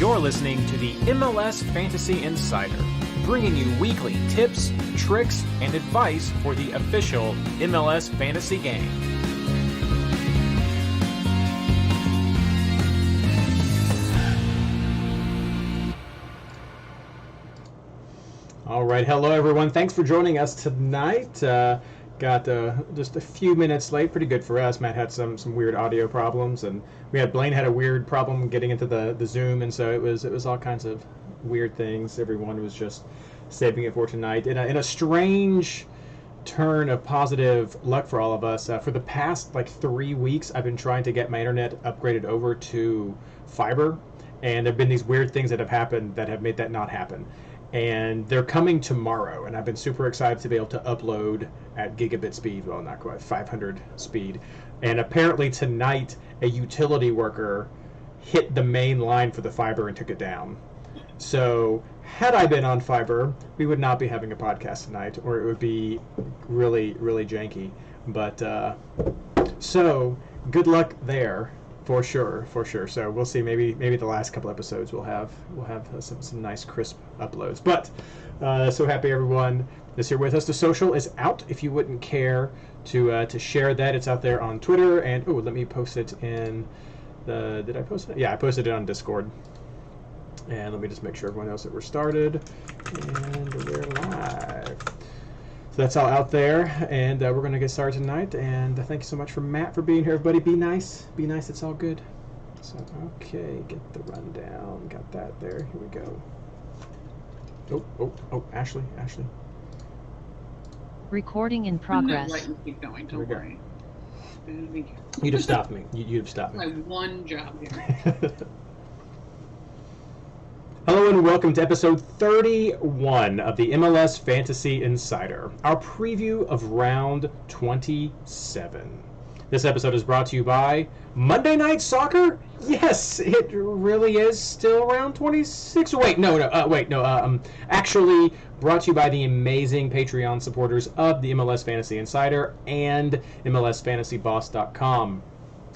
You're listening to the MLS Fantasy Insider, bringing you weekly tips, tricks, and advice for the official MLS Fantasy game. All right, hello everyone. Thanks for joining us tonight. Got just a few minutes late. Pretty good for us. Matt had some weird audio problems, and Blayne had a weird problem getting into the Zoom, and so it was all kinds of weird things. Everyone was just saving it for tonight. In a strange turn of positive luck for all of us, for the past 3 weeks, I've been trying to get my internet upgraded over to fiber, and there've been these weird things that have happened that have made that not happen. And they're coming tomorrow, and I've been super excited to be able to upload at gigabit speed. Well, not quite 500 speed. And apparently tonight, a utility worker hit the main line for the fiber and took it down. So had I been on fiber, we would not be having a podcast tonight, or it would be really, really janky. But so good luck there. For sure. So we'll see. Maybe the last couple episodes we'll have some nice crisp uploads. But so happy everyone is here with us. The social is out. If you wouldn't care to share that, it's out there on Twitter. And let me post it in the. Did I post it? Yeah, I posted it on Discord. And let me just make sure everyone knows that we're started and we're live. So that's all out there, and we're going to get started tonight. And thank you so much for Matt for being here. Everybody, be nice. Be nice. It's all good. So, okay, get the rundown. Got that there. Here we go. Oh, Ashley. Recording in progress. Right, and keep going. Don't worry. You'd have stopped me. You'd have stopped me. My one job here. Hello and welcome to episode 31 of the MLS Fantasy Insider, our preview of round 27. This episode is brought to you by Monday Night Soccer. Yes, it really is still round 26. Actually brought to you by the amazing Patreon supporters of the MLS Fantasy Insider and MLSFantasyBoss.com.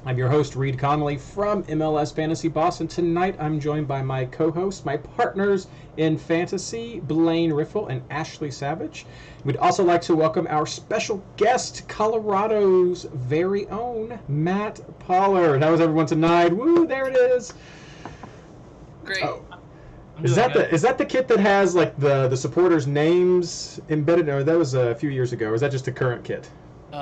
I'm your host, Reid Connolly from MLS Fantasy Boss, and tonight I'm joined by my co-hosts, my partners in fantasy, Blayne Riffle and Ashley Savage. We'd also like to welcome our special guest, Colorado's very own Matt Pollard. How is everyone tonight? Woo, there it is. Great. Oh. Is that the kit that has the supporters' names embedded, or that was a few years ago, or is that just the current kit?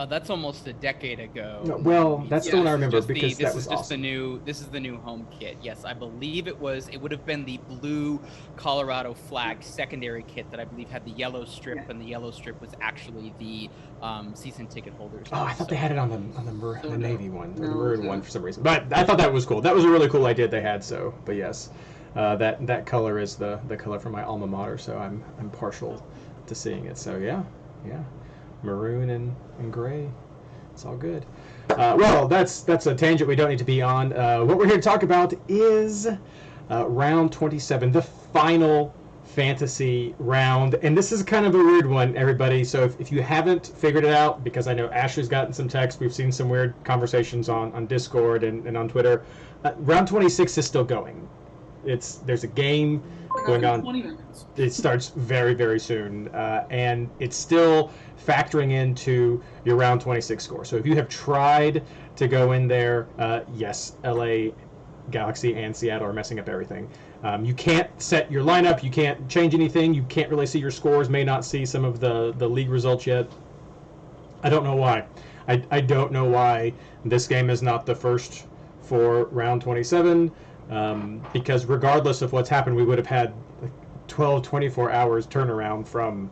That's almost a decade ago. No, well, that's the one I remember because that was awesome. This is the new home kit. Yes, I believe it would have been the blue Colorado flag secondary kit that I believe had the yellow strip, and the yellow strip was actually the season ticket holders. Oh, I thought they had it on the Navy one, or the maroon one for some reason. But I thought that was cool. That was a really cool idea they had. So, but yes, that color is the color for my alma mater. So I'm partial to seeing it. So yeah. Maroon and gray. It's all good. Well, that's a tangent we don't need to be on. What we're here to talk about is round 27, the final fantasy round. And this is kind of a weird one, everybody. So if you haven't figured it out, because I know Ashley's gotten some text, we've seen some weird conversations on Discord and on Twitter. Round 26 is still going. There's a game going on. 20 minutes. It starts very, very soon, and it's still factoring into your round 26 score. So if you have tried to go in there, yes, LA Galaxy and Seattle are messing up everything. You can't set your lineup. You can't change anything. You can't really see your scores. May not see some of the league results yet. I don't know why. I don't know why this game is not the first for round 27. Because regardless of what's happened, we would have had 12, 24 hours turnaround from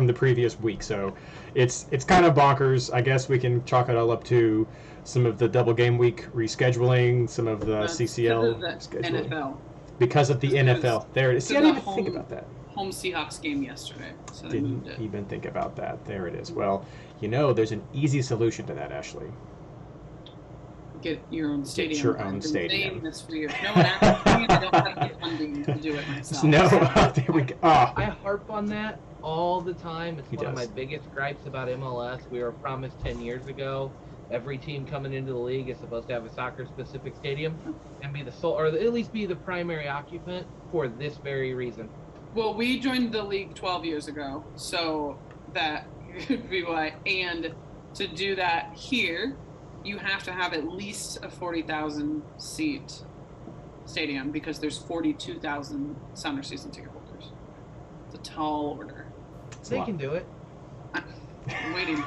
the previous week. So it's kind of bonkers. I guess we can chalk it all up to some of the double game week rescheduling, some of the CCL scheduling. NFL. Because of the NFL. There it is. See, I didn't even think about that. Home Seahawks game yesterday. So they Didn't moved it. even think about that. There it is. Well, there's an easy solution to that, Ashley. Get your own stadium. Get your own I've been stadium. saying this for years. No one asked me, and I don't have the funding to do it myself. No, there we go. I harp on that all the time. It's He one of does. my biggest gripes about MLS. We were promised 10 years ago every team coming into the league is supposed to have a soccer-specific stadium and be the sole, or at least be the primary occupant for this very reason. Well, we joined the league 12 years ago, so that could be why. And to do that here, you have to have at least a 40,000 seat stadium because there's 42,000 Sounder season ticket holders. It's a tall order. They can do it. I'm waiting.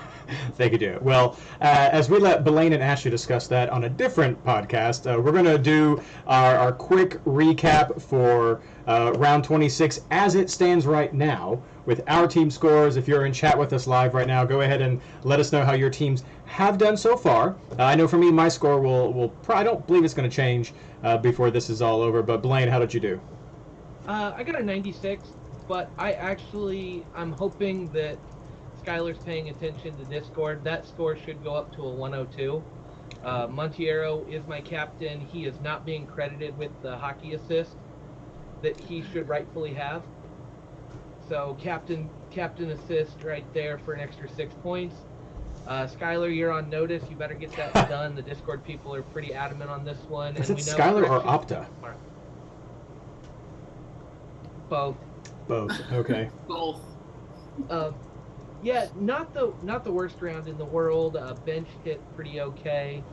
They could do it. Well, as we let Blayne and Ashley discuss that on a different podcast, we're going to do our quick recap for round 26 as it stands right now with our team scores. If you're in chat with us live right now, go ahead and let us know how your teams have done so far. I know for me, my score will I don't believe it's going to change before this is all over. But Blayne, how did you do? I got a 96, but I'm hoping that Skylar's paying attention to Discord. That score should go up to a 102. Montiero is my captain. He is not being credited with the hockey assist that he should rightfully have. So captain assist right there for an extra 6 points. Skylar, you're on notice. You better get that done. The Discord people are pretty adamant on this one. Is it Skylar or Opta? Both. Both. Okay. Both. Yeah, not the worst round in the world. Bench hit pretty okay.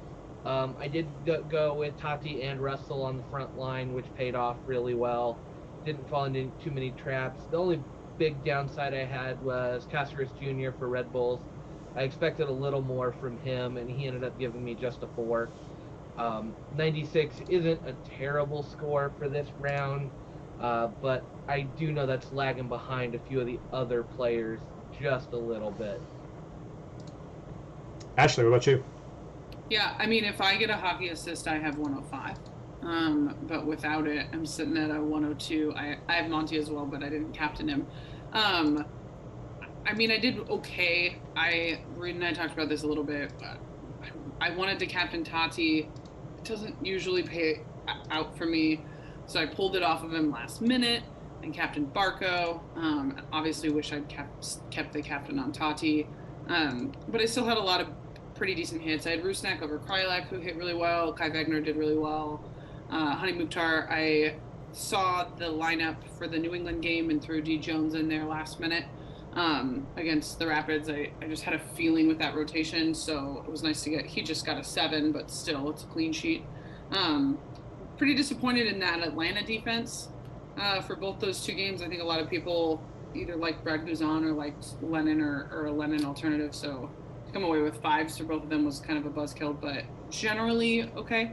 I did go with Tati and Russell on the front line, which paid off really well. Didn't fall into too many traps. The only big downside I had was Caceres Jr. for Red Bulls. I expected a little more from him, and he ended up giving me just a 4. 96 isn't a terrible score for this round, but I do know that's lagging behind a few of the other players just a little bit. Ashley, what about you? Yeah, I mean, if I get a hockey assist, I have 105. But without it, I'm sitting at a 102. I have Monty as well, but I didn't captain him. I mean, I did okay. Reid and I talked about this a little bit. I wanted to captain Tati. It doesn't usually pay out for me, so I pulled it off of him last minute and captained Barco. Obviously wish I'd kept the captain on Tati. But I still had a lot of pretty decent hits. I had Rusnak over Krylak, who hit really well. Kai Wagner did really well. Honey Mukhtar, I saw the lineup for the New England game and threw D. Jones in there last minute against the Rapids. I just had a feeling with that rotation, so it was nice to get. He just got a 7, but still, it's a clean sheet. Pretty disappointed in that Atlanta defense for both those two games. I think a lot of people either like Brad Guzan or like Lennon or a Lennon alternative, so to come away with 5s for both of them was kind of a buzzkill, but generally okay.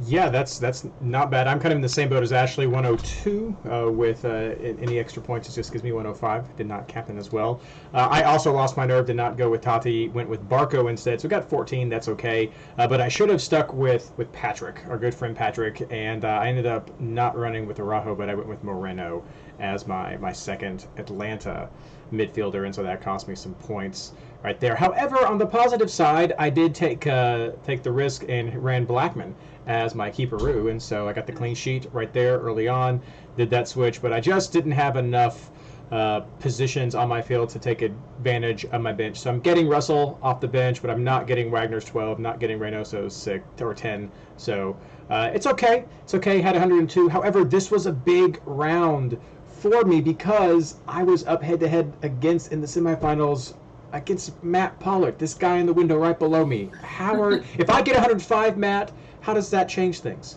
Yeah, that's not bad. I'm kind of in the same boat as Ashley, 102 with any extra points. It just gives me 105. Did not captain as well. I also lost my nerve, did not go with Tati, went with Barco instead. So we got 14, that's okay. But I should have stuck with Patrick, our good friend Patrick, and I ended up not running with Araujo, but I went with Moreno as my second Atlanta midfielder, and so that cost me some points right there. However, on the positive side, I did take the risk and ran Blackman as my keeperoo, and so I got the clean sheet right there early on, did that switch, but I just didn't have enough positions on my field to take advantage of my bench. So I'm getting Russell off the bench, but I'm not getting Wagner's 12, not getting Reynoso's 6 or 10. So it's okay. It's okay. Had 102. However, this was a big round for me because I was up head-to-head against in the semifinals against Matt Pollard, this guy in the window right below me. If I get 105, Matt, how does that change things?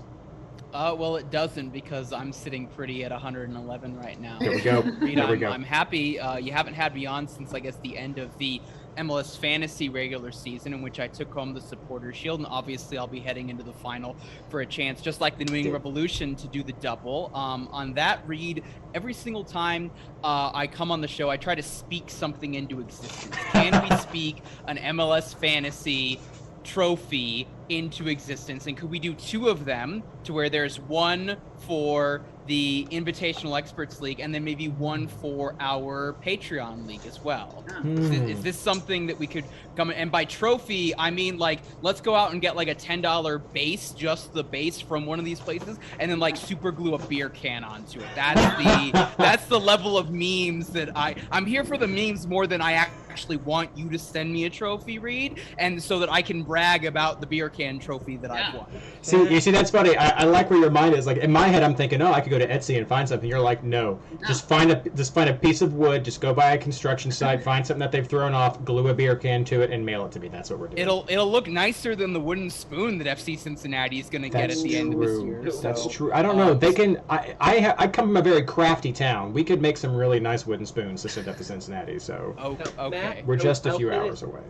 Well, it doesn't, because I'm sitting pretty at 111 right now. There we go. Reid, There we go. I'm happy. You haven't had me on since, I guess, the end of the MLS Fantasy regular season, in which I took home the Supporters Shield, and obviously I'll be heading into the final for a chance, just like the New England Revolution, to do the double. On that, Reid, every single time I come on the show, I try to speak something into existence. Can we speak an MLS Fantasy trophy into existence, and could we do 2 of them, to where there's one for the Invitational Experts League and then maybe one for our Patreon League as well? Is this something that we could come, and by trophy I mean, like, let's go out and get like a $10 base, just the base from one of these places, and then like super glue a beer can onto it. That's the level of memes that I'm here for, the memes more than I actually want you to send me a trophy, Reid, and so that I can brag about the beer can trophy that I've won. See, that's funny. I like where your mind is. Like in my head, I'm thinking, oh, I could go to Etsy and find something. You're like, no, just find a piece of wood. Just go by a construction site, find something that they've thrown off, glue a beer can to it, and mail it to me. That's what we're doing. It'll look nicer than the wooden spoon that FC Cincinnati is going to get at the end of this year. That's true. I don't know. They can. I come from a very crafty town. We could make some really nice wooden spoons to send up to Cincinnati. So okay. Matt, we're just a few hours away.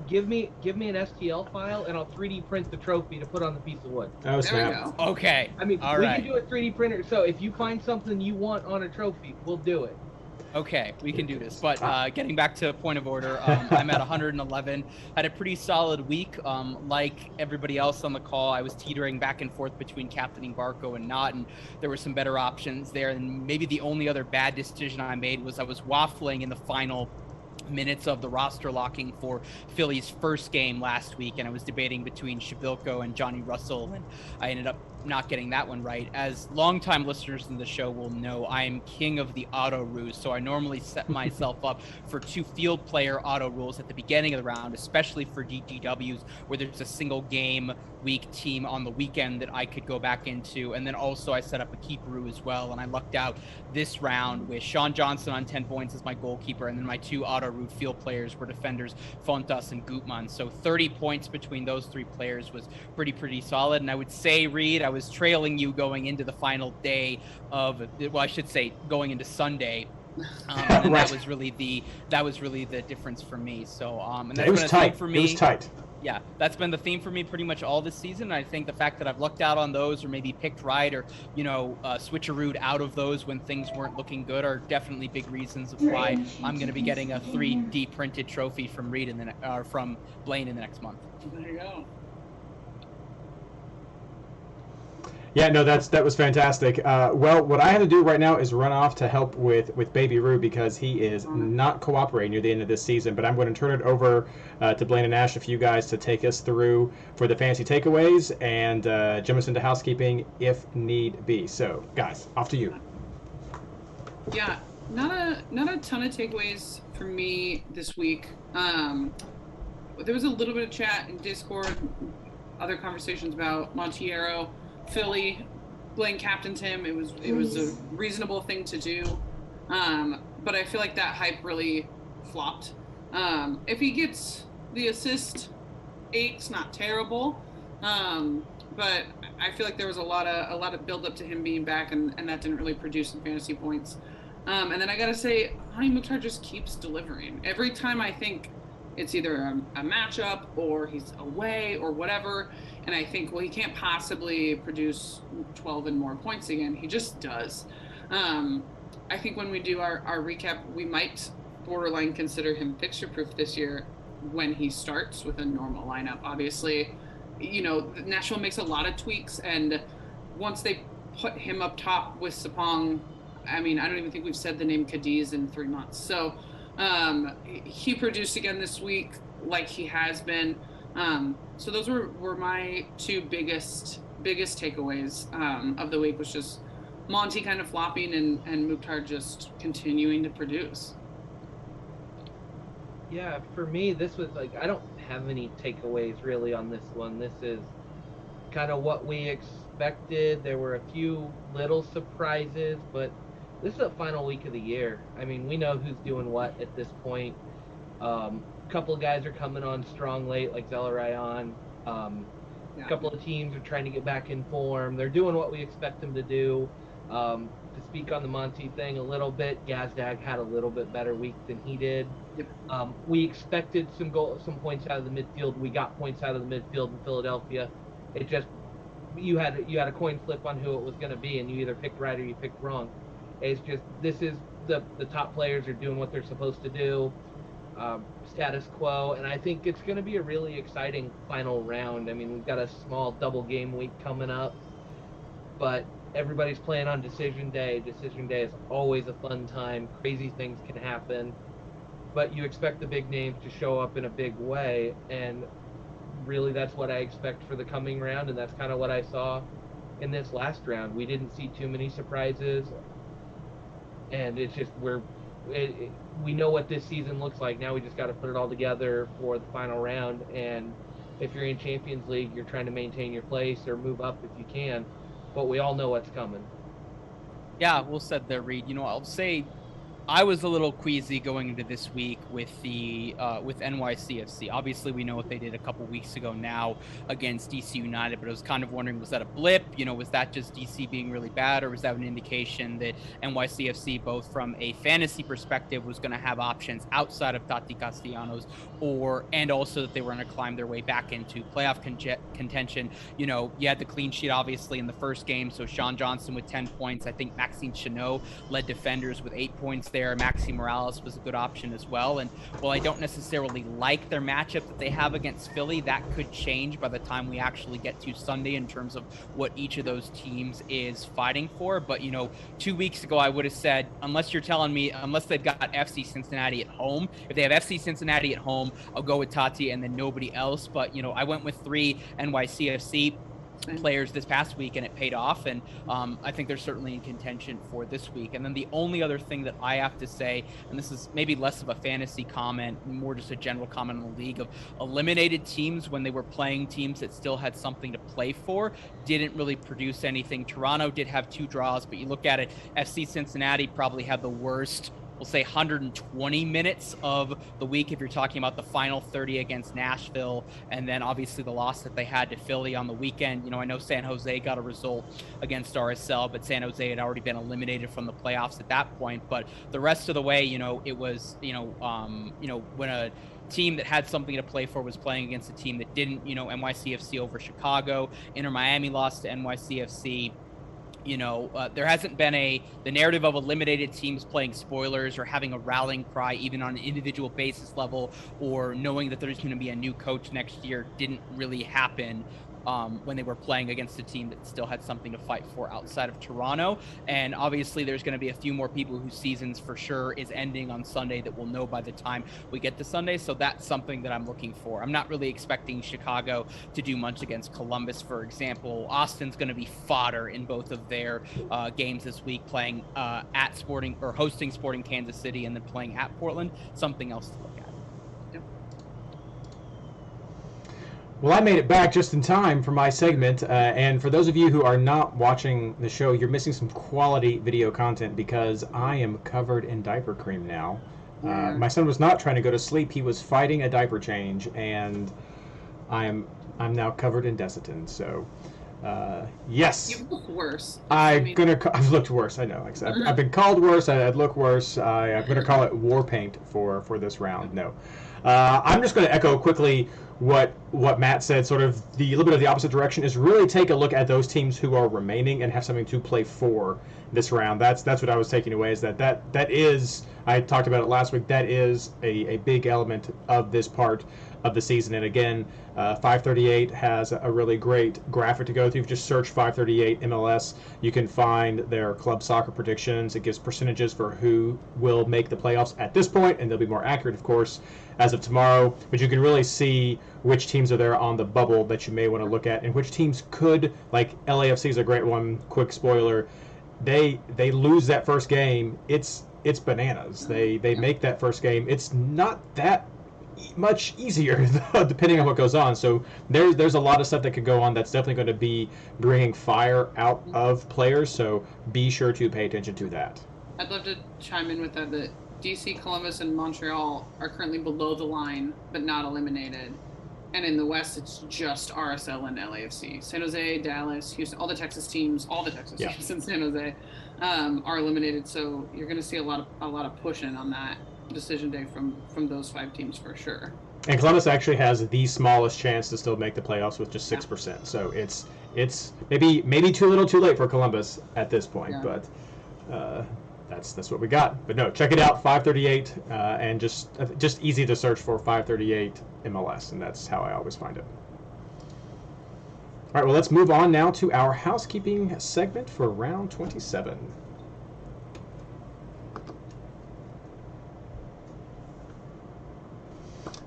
Give me an STL file, and I'll 3D print the trophy to put on the piece of wood. Oh, snap. Okay. I mean, All we right. can do a 3D printer. So if you find something you want on a trophy, we'll do it. Okay, we can do this. But getting back to point of order, I'm at 111. Had a pretty solid week. Like everybody else on the call, I was teetering back and forth between captaining Barco and not, and there were some better options there. And maybe the only other bad decision I made was I was waffling in the final minutes of the roster locking for Philly's first game last week, and I was debating between Shabilko and Johnny Russell, and I ended up not getting that one right. As longtime listeners in the show will know, I am king of the auto ruse, so I normally set myself up for 2 field player auto rules at the beginning of the round, especially for DGWs where there's a single game week team on the weekend that I could go back into. And then also I set up a keeper as well, and I lucked out this round with Sean Johnson on 10 points as my goalkeeper, and then my 2 auto root field players were defenders Fontas and Gutman. So 30 points between those 3 players was pretty solid. And I would say, Reid, I was trailing you going into the final day of, well, I should say going into Sunday. And right. that was really the difference for me. So and that's It was been a tight. thing for me. It was tight. Yeah, that's been the theme for me pretty much all this season. I think the fact that I've lucked out on those, or maybe picked right, or switcherooed out of those when things weren't looking good, are definitely big reasons of why I'm going to be getting a 3D printed trophy from Reid from Blayne in the next month. There you go. Yeah, no, that was fantastic. Well, what I have to do right now is run off to help with Baby Roo because he is not cooperating near the end of this season. But I'm going to turn it over to Blayne and Ash, a few guys, to take us through for the fantasy takeaways and jump us into housekeeping if need be. So, guys, off to you. Yeah, not a ton of takeaways for me this week. There was a little bit of chat in Discord, other conversations about Monteiro. Philly, Blayne captained him. It was a reasonable thing to do, but I feel like that hype really flopped. If he gets the assist, 8's not terrible, but I feel like there was a lot of build up to him being back, and that didn't really produce some fantasy points. And then I gotta say, Hani Mukhtar just keeps delivering. Every time I think it's either a matchup or he's away or whatever, and I think, well, he can't possibly produce 12 and more points again. He just does. I think when we do our recap, we might borderline consider him fixture-proof this year when he starts with a normal lineup. Obviously, Nashville makes a lot of tweaks, and once they put him up top with Sapong, I mean, I don't even think we've said the name Cadiz in 3 months. So he produced again this week like he has been. So those were my 2 biggest takeaways of the week, was just Monty kind of flopping and Mukhtar just continuing to produce. Yeah, for me, this was like, I don't have any takeaways really on this one. This is kind of what we expected. There were a few little surprises, but this is the final week of the year. I mean, we know who's doing what at this point. Couple of guys are coming on strong late, like Zelarayan. A couple of teams are trying to get back in form. They're doing what we expect them to do. To speak on the Monty thing a little bit, Gazdag had a little bit better week than he did. Yep. We expected some points out of the midfield. We got points out of the midfield in Philadelphia. It just, you had a coin flip on who it was going to be, and you either picked right or you picked wrong. It's just, this is the top players are doing what they're supposed to do. Status quo, and I think it's going to be a really exciting final round. I mean, we've got a small double game week coming up, but everybody's playing on decision day. Decision day is always a fun time. Crazy things can happen, but you expect the big names to show up in a big way, and really that's what I expect for the coming round, and that's kind of what I saw in this last round. We didn't see too many surprises, and it's just we know what this season looks like. Now we just got to put it all together for the final round. And if you're in Champions League, you're trying to maintain your place or move up if you can. But we all know what's coming. Yeah, well said there, Reid. I'll say I was a little queasy going into this week with the with NYCFC. Obviously, we know what they did a couple weeks ago now against DC United, but I was kind of wondering, was that a blip? Was that just DC being really bad, or was that an indication that NYCFC, both from a fantasy perspective, was going to have options outside of Tati Castellanos, and also that they were going to climb their way back into playoff contention? You had the clean sheet, obviously, in the first game, so Sean Johnson with 10 points. I think Maxime Chanot led defenders with 8 points there. Maxi Morales was a good option as well. And while I don't necessarily like their matchup that they have against Philly, that could change by the time we actually get to Sunday in terms of what each of those teams is fighting for. But, 2 weeks ago, I would have said, unless they've got FC Cincinnati at home, if they have FC Cincinnati at home, I'll go with Tati and then nobody else. But, I went with 3 NYCFC players this past week, and it paid off, and I think they're certainly in contention for this week. And then the only other thing that I have to say, and this is maybe less of a fantasy comment, more just a general comment on the league, of eliminated teams when they were playing teams that still had something to play for, didn't really produce anything. Toronto did have 2 draws, but you look at it, FC Cincinnati probably had the worst, we'll say 120 minutes of the week if you're talking about the final 30 against Nashville, and then obviously the loss that they had to Philly on the weekend. I know San Jose got a result against RSL, but San Jose had already been eliminated from the playoffs at that point. But the rest of the way, it was, when a team that had something to play for was playing against a team that didn't, NYCFC over Chicago, Inter Miami lost to NYCFC. There hasn't been the narrative of eliminated teams playing spoilers or having a rallying cry, even on an individual basis level, or knowing that there's going to be a new coach next year, didn't really happen when they were playing against a team that still had something to fight for outside of Toronto. And obviously there's going to be a few more people whose seasons for sure is ending on Sunday that we'll know by the time we get to Sunday. So that's something that I'm looking for. I'm not really expecting Chicago to do much against Columbus, for example. Austin's going to be fodder in both of their games this week, playing at Sporting, or hosting Sporting Kansas City, and then playing at Portland. Something else to look at. Well, I made it back just in time for my segment, and for those of you who are not watching the show, you're missing some quality video content because I am covered in diaper cream now. My son was not trying to go to sleep; he was fighting a diaper change, and I'm now covered in Desitin. So, yes, You look worse. I've looked worse. I know. Like I said, I've been called worse. I'd look worse. I'm gonna call it war paint for this round. No, I'm just gonna echo quickly what Matt said. Sort of the little bit of the opposite direction is really take a look at those teams who are remaining and have something to play for this round. That's what I was taking away. Is that is, I talked about it last week, that is a big element of this part of the season. And again, 538 has a really great graphic to go through. If you just search 538 MLS, you can find their club soccer predictions. It gives percentages for who will make the playoffs at this point, and they'll be more accurate, of course, as of tomorrow. But you can really see which teams are there on the bubble that you may want to look at, and which teams could, like LAFC is a great one. Quick spoiler: they lose that first game. It's bananas. They make that first game. It's not that much easier depending on what goes on. So there's a lot of stuff that could go on that's definitely going to be bringing fire out of players. So be sure to pay attention to that. I'd love to chime in with that DC, Columbus, and Montreal are currently below the line, but not eliminated. And in the West, it's just RSL and LAFC. San Jose, Dallas, Houston, all the Texas teams teams in San Jose are eliminated. So you're going to see a lot of pushing on that decision day from those 5 teams for sure. And Columbus actually has the smallest chance to still make the playoffs with just 6%. Yeah. So it's maybe too little, too late for Columbus at this point. Yeah. But that's what we got. But no, check it out, 538, and just easy to search for 538 MLS, and that's how I always find it. All right, well, let's move on now to our housekeeping segment for round 27.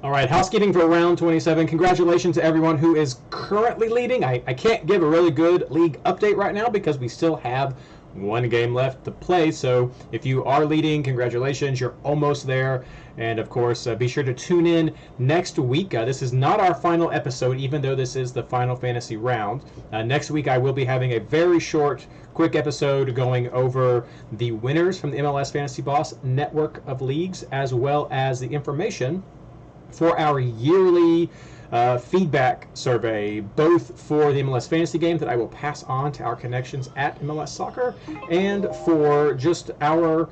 All right, housekeeping for round 27. Congratulations to everyone who is currently leading. I can't give a really good league update right now because we still have one game left to play. So if you are leading, congratulations, you're almost there. And of course, be sure to tune in next week. This is not our final episode, even though this is the final fantasy round. Next week, I will be having a very short, quick episode going over the winners from the MLS Fantasy Boss network of leagues, as well as the information for our yearly feedback survey, both for the MLS Fantasy game that I will pass on to our connections at MLS Soccer, and for just our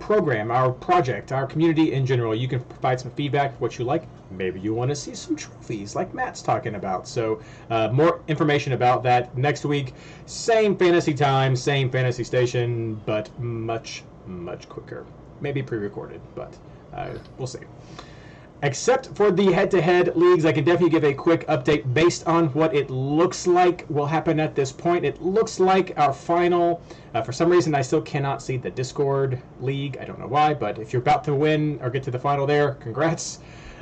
program, our project, our community in general. You can provide some feedback, what you like. Maybe you want to see some trophies like Matt's talking about. So more information about that next week. Same fantasy time, same fantasy station, but much, much quicker. Maybe pre-recorded, but we'll see. Except for the head-to-head leagues, I can definitely give a quick update based on what it looks like will happen at this point. It looks like our final, for some reason I still cannot see the Discord league. I don't know why, but if you're about to win or get to the final there, congrats.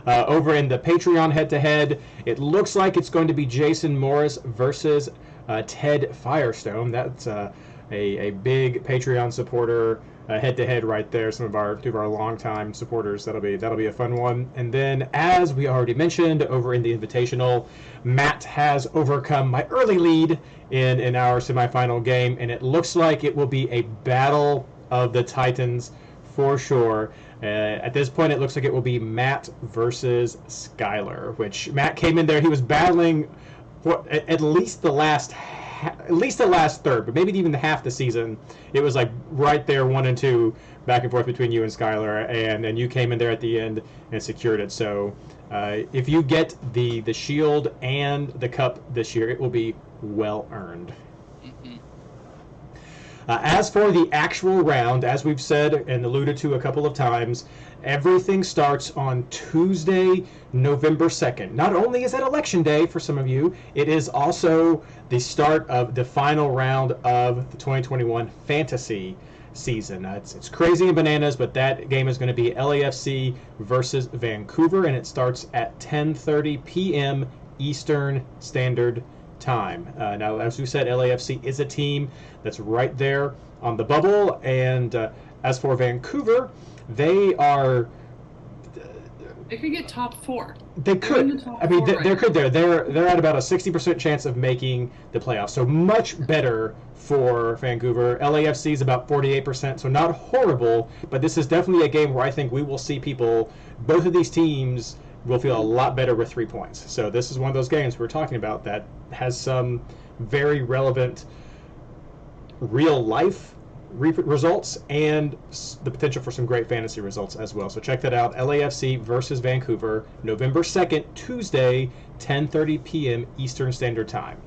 Over in the Patreon head-to-head, it looks like it's going to be Jason Morris versus Ted Firestone. That's a big Patreon supporter. Head-to-head right there, two of our longtime supporters. That'll be a fun one. And then, as we already mentioned, over in the Invitational, Matt has overcome my early lead in our semifinal game, and it looks like it will be a battle of the Titans for sure. At this point, it looks like it will be Matt versus Skylar, which Matt came in there. He was battling for at least the last third, but maybe even half the season. It was like right there, 1 and 2, back and forth between you and Skylar, and you came in there at the end and secured it. So if you get the shield and the cup this year, it will be well earned. As for the actual round, as we've said and alluded to a couple of times, everything starts on Tuesday, November 2nd. Not only is that election day for some of you, it is also the start of the final round of the 2021 fantasy season. It's crazy and bananas, but that game is going to be LAFC versus Vancouver, and it starts at 10:30 p.m. Eastern Standard Time. Now, as we said, LAFC is a team that's right there on the bubble, and as for Vancouver, they could get top 4. They could. I mean, they're at about a 60% chance of making the playoffs, so much better for Vancouver. LAFC is about 48%, so not horrible, but this is definitely a game where I think we will see people, both of these teams will feel a lot better with 3 points. So this is one of those games we're talking about that has some very relevant real life results and the potential for some great fantasy results as well. So check that out. LAFC versus Vancouver, November 2nd, Tuesday, 10:30 p.m. Eastern Standard Time.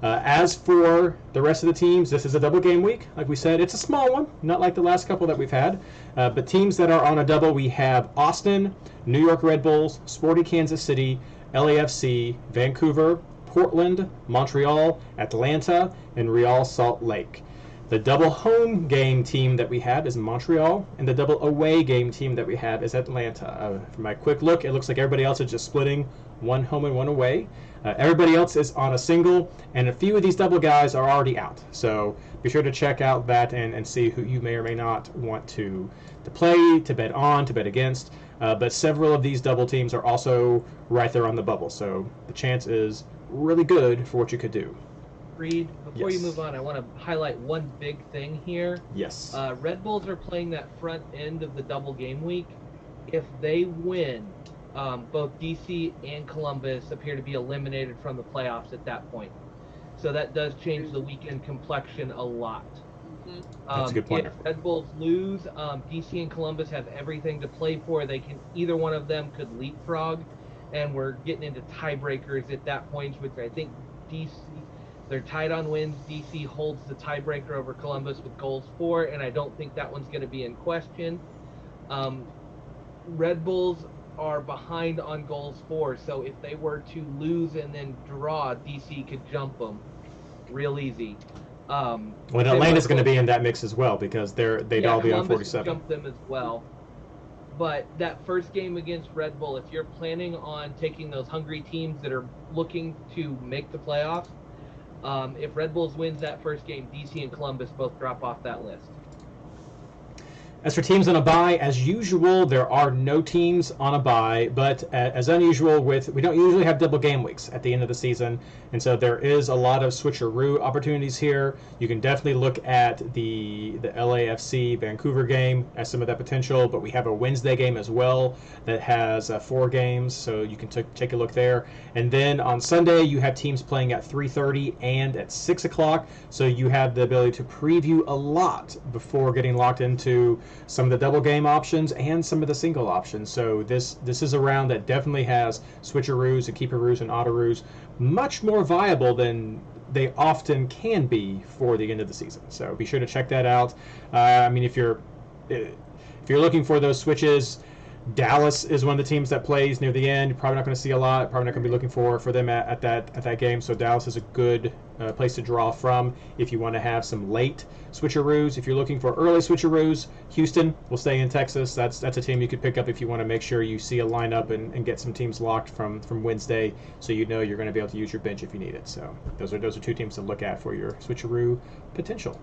As for the rest of the teams, this is a double game week. Like we said, it's a small one, not like the last couple that we've had. But teams that are on a double, we have Austin, New York Red Bulls, Sporting Kansas City, LAFC, Vancouver, Portland, Montreal, Atlanta, and Real Salt Lake. The double home game team that we have is Montreal, and the double away game team that we have is Atlanta. From my quick look, it looks like everybody else is just splitting one home and one away. Everybody else is on a single, and a few of these double guys are already out. So be sure to check out that and see who you may or may not want to play, to bet on, to bet against. But several of these double teams are also right there on the bubble, so the chance is really good for what you could do. Reid, before you Yes. move on, I want to highlight one big thing here. Yes. Red Bulls are playing that front end of the double game week. If they win, both DC and Columbus appear to be eliminated from the playoffs at that point. So that does change the weekend complexion a lot. That's a good point. If Red Bulls lose, DC and Columbus have everything to play for. They can, either one of them could leapfrog, and we're getting into tiebreakers at that point, which I think DC, they're tied on wins. DC holds the tiebreaker over Columbus with goals for, and I don't think that one's going to be in question. Red Bulls are behind on goals for, so if they were to lose and then draw, DC could jump them real easy. Well, Atlanta's going to be in that mix as well because they'd all be on Columbus 47. Jump them as well. But that first game against Red Bull, if you're planning on taking those hungry teams that are looking to make the playoffs, If Red Bulls wins that first game, DC and Columbus both drop off that list. As for teams on a bye, as usual, there are no teams on a bye, but as unusual, we don't usually have double game weeks at the end of the season, and so there is a lot of switcheroo opportunities here. You can definitely look at the LAFC Vancouver game as some of that potential, but we have a Wednesday game as well that has 4 games, so you can take a look there. And then on Sunday, you have teams playing at 3:30 and at 6 o'clock, so you have the ability to preview a lot before getting locked into some of the double game options and some of the single options. So this is a round that definitely has switcheroos and keeperoos and autoroos much more viable than they often can be for the end of the season. So be sure to check that out. I mean, if you're looking for those switches, Dallas is one of the teams that plays near the end. You're probably not going to see a lot. Probably not going to be looking for them at that game. So Dallas is a good place to draw from if you want to have some late switcheroos. If you're looking for early switcheroos, Houston will stay in Texas. That's a team you could pick up if you want to make sure you see a lineup and get some teams locked from Wednesday, so you know you're going to be able to use your bench if you need it. So those are 2 teams to look at for your switcheroo potential.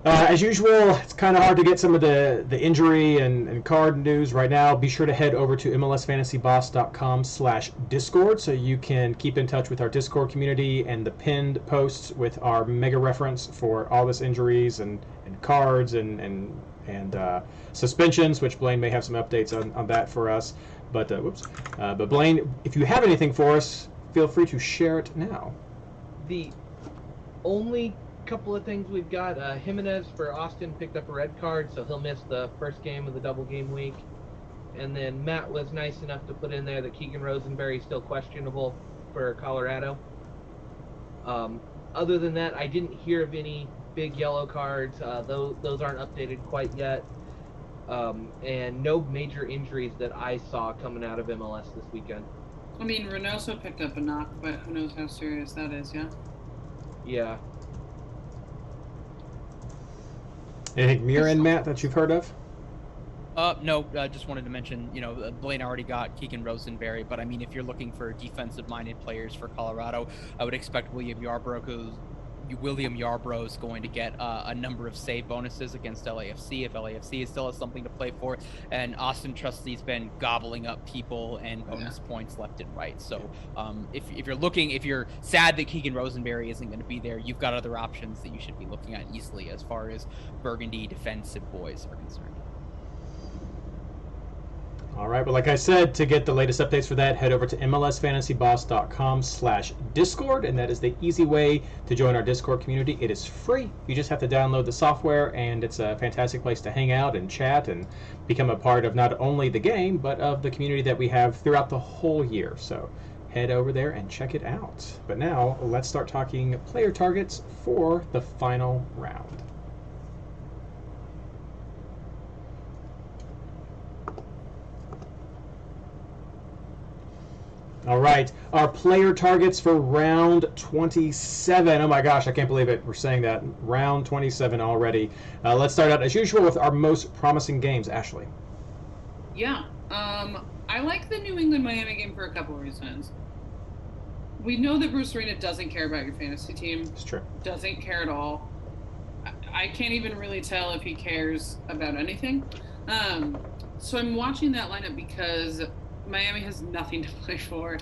As usual, it's kind of hard to get some of the injury and card news right now. Be sure to head over to MLSFantasyBoss.com/Discord so you can keep in touch with our Discord community and the pinned posts with our mega reference for all this injuries and cards and suspensions, which Blayne may have some updates on that for us. But but Blayne, if you have anything for us, feel free to share it now. The only couple of things we've got, Jimenez for Austin picked up a red card, so he'll miss the first game of the double game week. And then Matt was nice enough to put in there that Keegan Rosenberry is still questionable for Colorado. Other than that, I didn't hear of any big yellow cards. Those aren't updated quite yet. And no major injuries that I saw coming out of MLS this weekend. I mean, Reynoso picked up a knock, but who knows how serious that is, yeah? Yeah. Anything Murin, Matt, that you've heard of? No, I just wanted to mention, Blayne already got Keegan Rosenberry, but I mean, if you're looking for defensive-minded players for Colorado, I would expect William Yarbrough is going to get a number of save bonuses against LAFC if LAFC still has something to play for, and Austin Trusty's been gobbling up people and bonus points left and right. So if you're sad that Keegan Rosenberry isn't going to be there, you've got other options that you should be looking at easily as far as Burgundy defensive boys are concerned. All right, but like I said, to get the latest updates for that, head over to MLSFantasyBoss.com/Discord, and that is the easy way to join our Discord community. It is free. You just have to download the software, and it's a fantastic place to hang out and chat and become a part of not only the game, but of the community that we have throughout the whole year. So head over there and check it out. But now, let's start talking player targets for the final round. All right, our player targets for round 27. Oh my gosh, I can't believe it. We're saying that. Round 27 already. Let's start out, as usual, with our most promising games. Ashley. Yeah, I like the New England-Miami game for a couple of reasons. We know that Bruce Arena doesn't care about your fantasy team. It's true. Doesn't care at all. I can't even really tell if he cares about anything. So I'm watching that lineup because Miami has nothing to play for.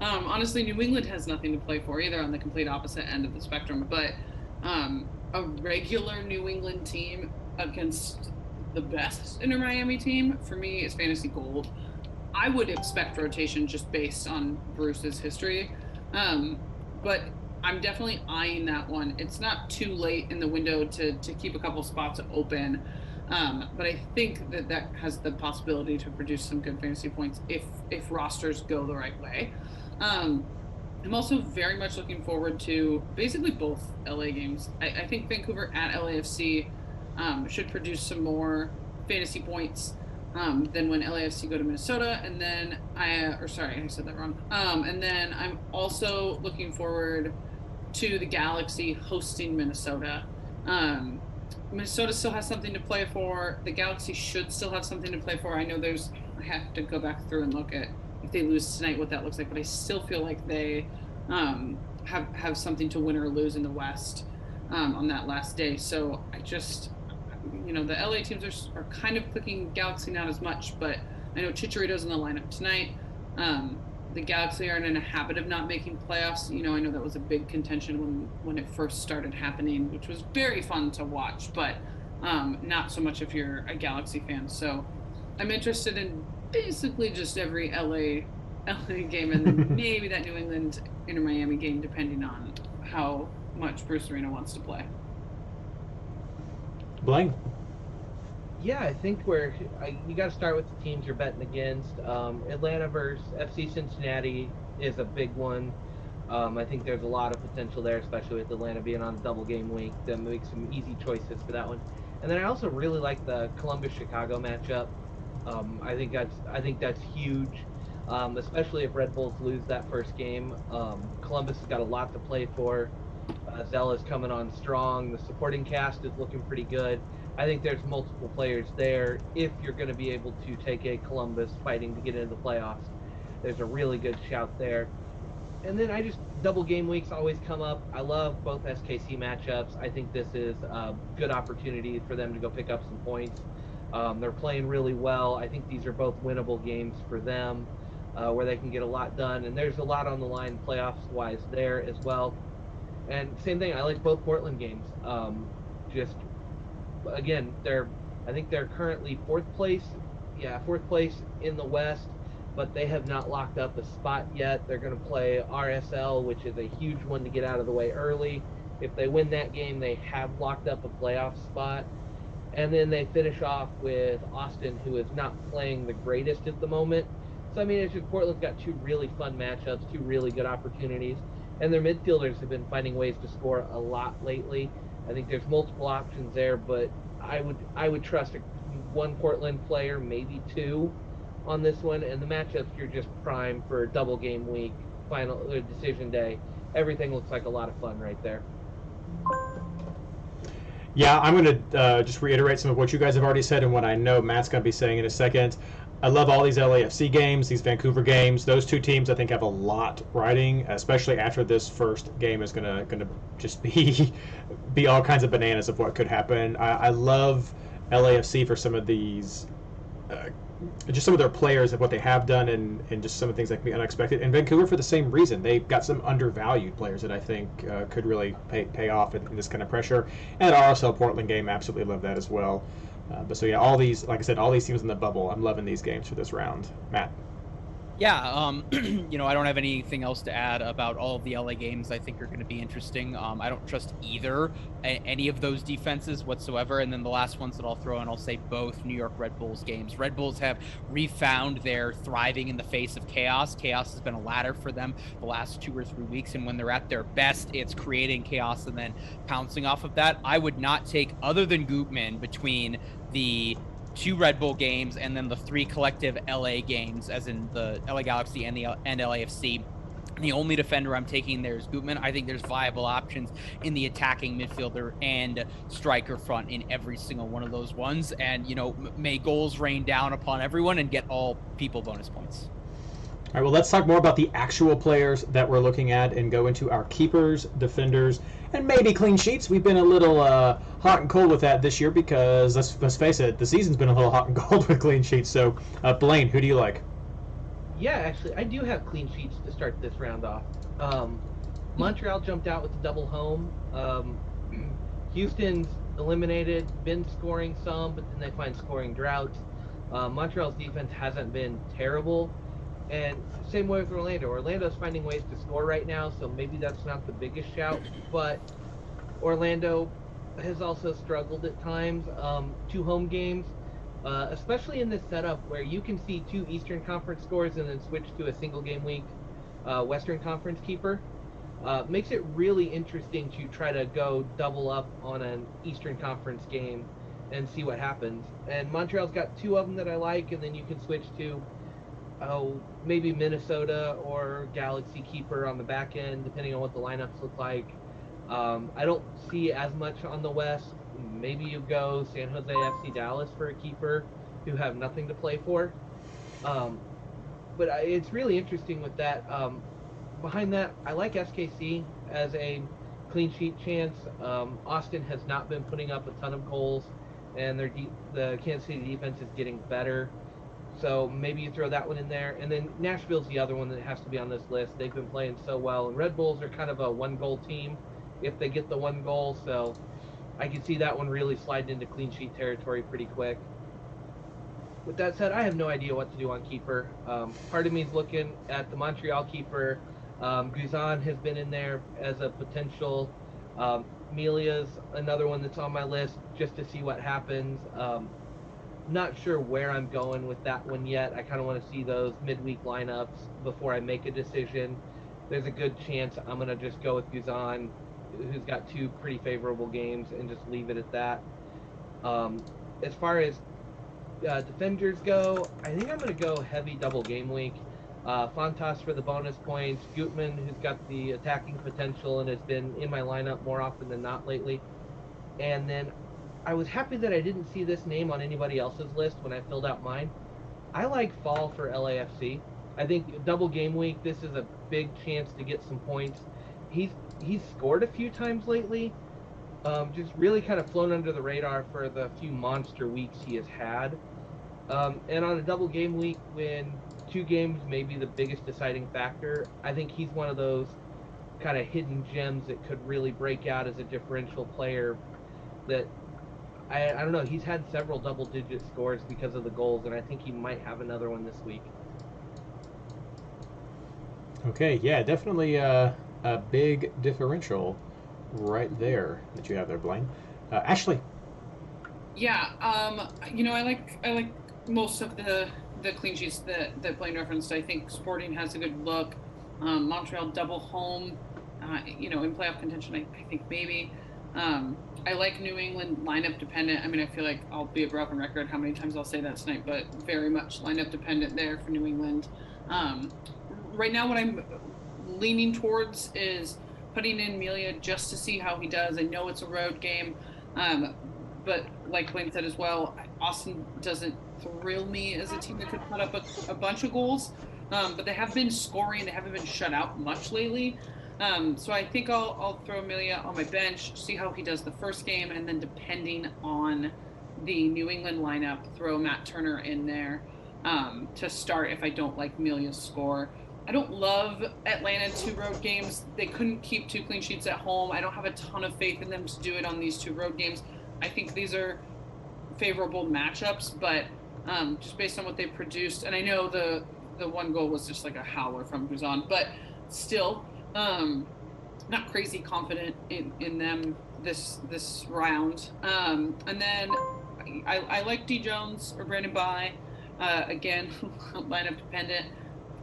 Honestly, New England has nothing to play for either, on the complete opposite end of the spectrum. But a regular New England team against the best Inter Miami team, for me, is fantasy gold. I would expect rotation just based on Bruce's history. But I'm definitely eyeing that one. It's not too late in the window to keep a couple spots open. But I think that has the possibility to produce some good fantasy points if rosters go the right way. I'm also very much looking forward to basically both LA games. I think Vancouver at LAFC should produce some more fantasy points than when LAFC go to Minnesota. And then I said that wrong. And then I'm also looking forward to the Galaxy hosting Minnesota. Minnesota still has something to play for. The Galaxy should still have something to play for. I know I have to go back through and look at if they lose tonight what that looks like, but I still feel like they have something to win or lose in the West on that last day. So I just, the LA teams are kind of clicking. Galaxy not as much, but I know Chicharito's in the lineup tonight. The Galaxy aren't in a habit of not making playoffs. I know that was a big contention when it first started happening, which was very fun to watch, but not so much if you're a Galaxy fan. So I'm interested in basically just every LA game, and then maybe that New England Inter Miami game, depending on how much Bruce Arena wants to play. Blayne. Yeah, I think you got to start with the teams you're betting against. Atlanta versus FC Cincinnati is a big one. I think there's a lot of potential there, especially with Atlanta being on a double game week. That makes some easy choices for that one. And then I also really like the Columbus-Chicago matchup. I think that's huge, especially if Red Bulls lose that first game. Columbus has got a lot to play for. Zella's coming on strong. The supporting cast is looking pretty good. I think there's multiple players there. If you're going to be able to take a Columbus fighting to get into the playoffs, there's a really good shout there. And then double game weeks always come up. I love both SKC matchups. I think this is a good opportunity for them to go pick up some points. They're playing really well. I think these are both winnable games for them, where they can get a lot done. And there's a lot on the line playoffs-wise there as well. And same thing, I like both Portland games. Again, I think they're currently fourth place in the West, but they have not locked up a spot yet. They're going to play RSL, which is a huge one to get out of the way early. If they win that game, they have locked up a playoff spot. And then they finish off with Austin, who is not playing the greatest at the moment. So, Portland's got two really fun matchups, two really good opportunities. And their midfielders have been finding ways to score a lot lately. I think there's multiple options there, but I would trust one Portland player, maybe two, on this one. And the matchups, you're just primed for double game week, final decision day. Everything looks like a lot of fun right there. Yeah, I'm going to just reiterate some of what you guys have already said and what I know Matt's going to be saying in a second. I love all these LAFC games, these Vancouver games. Those two teams, I think, have a lot riding, especially after this first game is going to just be all kinds of bananas of what could happen. I love LAFC for some of these, just some of their players and what they have done, and just some of the things that can be unexpected. And Vancouver for the same reason. They've got some undervalued players that I think could really pay off in this kind of pressure. And RSL Portland game, absolutely love that as well. But so yeah, all these, like I said, all these teams in the bubble, I'm loving these games for this round. Matt. Yeah, I don't have anything else to add about all of the LA games. I think are going to be interesting. I don't trust any of those defenses whatsoever. And then the last ones that I'll throw in, I'll say both New York Red Bulls games. Red Bulls have refound their thriving in the face of chaos. Chaos has been a ladder for them the last 2 or 3 weeks. And when they're at their best, it's creating chaos and then pouncing off of that. I would not take, other than Gutman, between the 2 Red Bull games and then the 3 collective LA games, as in the LA Galaxy and LAFC. The only defender I'm taking there is Gutman. I think there's viable options in the attacking midfielder and striker front in every single one of those ones. And, may goals rain down upon everyone and get all people bonus points. All right, well, let's talk more about the actual players that we're looking at and go into our keepers, defenders, and maybe clean sheets. We've been a little hot and cold with that this year because, let's face it, the season's been a little hot and cold with clean sheets. So, Blayne, who do you like? Yeah, actually, I do have clean sheets to start this round off. Montreal jumped out with a double home. Houston's eliminated, been scoring some, but then they find scoring droughts. Montreal's defense hasn't been terrible. And same way with Orlando. Orlando's finding ways to score right now, so maybe that's not the biggest shout. But Orlando has also struggled at times. 2 home games, especially in this setup where you can see 2 Eastern Conference scores and then switch to a single game week Western Conference keeper. Makes it really interesting to try to go double up on an Eastern Conference game and see what happens. And Montreal's got 2 of them that I like, and then you can switch to maybe Minnesota or Galaxy keeper on the back end, depending on what the lineups look like. I don't see as much on the West. Maybe you go San Jose FC Dallas for a keeper who have nothing to play for. But it's really interesting with that. Behind that, I like SKC. as a clean sheet chance. Austin has not been putting up a ton of goals, and the Kansas City defense is getting better. So maybe you throw that one in there. And then Nashville's the other one that has to be on this list. They've been playing so well. And Red Bulls are kind of a one-goal team if they get the one goal. So I can see that one really sliding into clean sheet territory pretty quick. With that said, I have no idea what to do on keeper. Part of me is looking at the Montreal keeper. Guzan has been in there as a potential. Melia's another one that's on my list just to see what happens. Not sure where I'm going with that one yet. I kind of want to see those midweek lineups before I make a decision. There's a good chance I'm going to just go with Guzan, who's got 2 pretty favorable games, and just leave it at that. As far as defenders go, I think I'm going to go heavy double game week. Fontas for the bonus points. Gutman, who's got the attacking potential and has been in my lineup more often than not lately. And then I was happy that I didn't see this name on anybody else's list when I filled out mine. I like Fall for LAFC. I think double game week, this is a big chance to get some points. He's scored a few times lately, just really kind of flown under the radar for the few monster weeks he has had. And on a double game week, when 2 games may be the biggest deciding factor, I think he's one of those kind of hidden gems that could really break out as a differential player that I don't know. He's had several double-digit scores because of the goals, and I think he might have another one this week. Okay, yeah, definitely a big differential right there that you have there, Blayne. Ashley. Yeah, I like most of the clean sheets that Blayne referenced. I think Sporting has a good look. Montreal double home, in playoff contention, I think maybe. I like New England lineup dependent. I mean, I feel like I'll be a broken record how many times I'll say that tonight, but very much lineup dependent there for New England. Right now, what I'm leaning towards is putting in Melia just to see how he does. I know it's a road game, but like Blayne said as well, Austin doesn't thrill me as a team that could put up a bunch of goals, but they have been scoring. They haven't been shut out much lately. So I think I'll throw Amelia on my bench, see how he does the first game, and then depending on the New England lineup, throw Matt Turner in there to start if I don't like Amelia's score. I don't love Atlanta 2 road games. They couldn't keep 2 clean sheets at home. I don't have a ton of faith in them to do it on these 2 road games. I think these are favorable matchups, but just based on what they produced, and I know the 1 goal was just like a howler from Guzan, but still, not crazy confident in them this round. And then I like D Jones or Brandon Bye. Again, lineup dependent.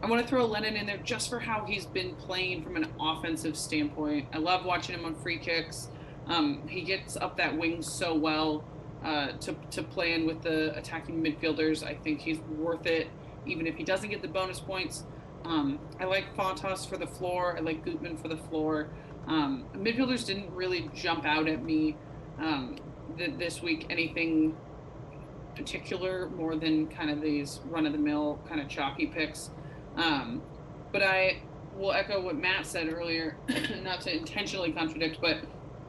I want to throw Lennon in there just for how he's been playing from an offensive standpoint. I love watching him on free kicks. He gets up that wing so well to play in with the attacking midfielders. I think he's worth it, even if he doesn't get the bonus points. I like Fontas for the floor. I like Gutman for the floor. Midfielders didn't really jump out at me this week, anything particular more than kind of these run-of-the-mill kind of chalky picks. But I will echo what Matt said earlier, not to intentionally contradict, but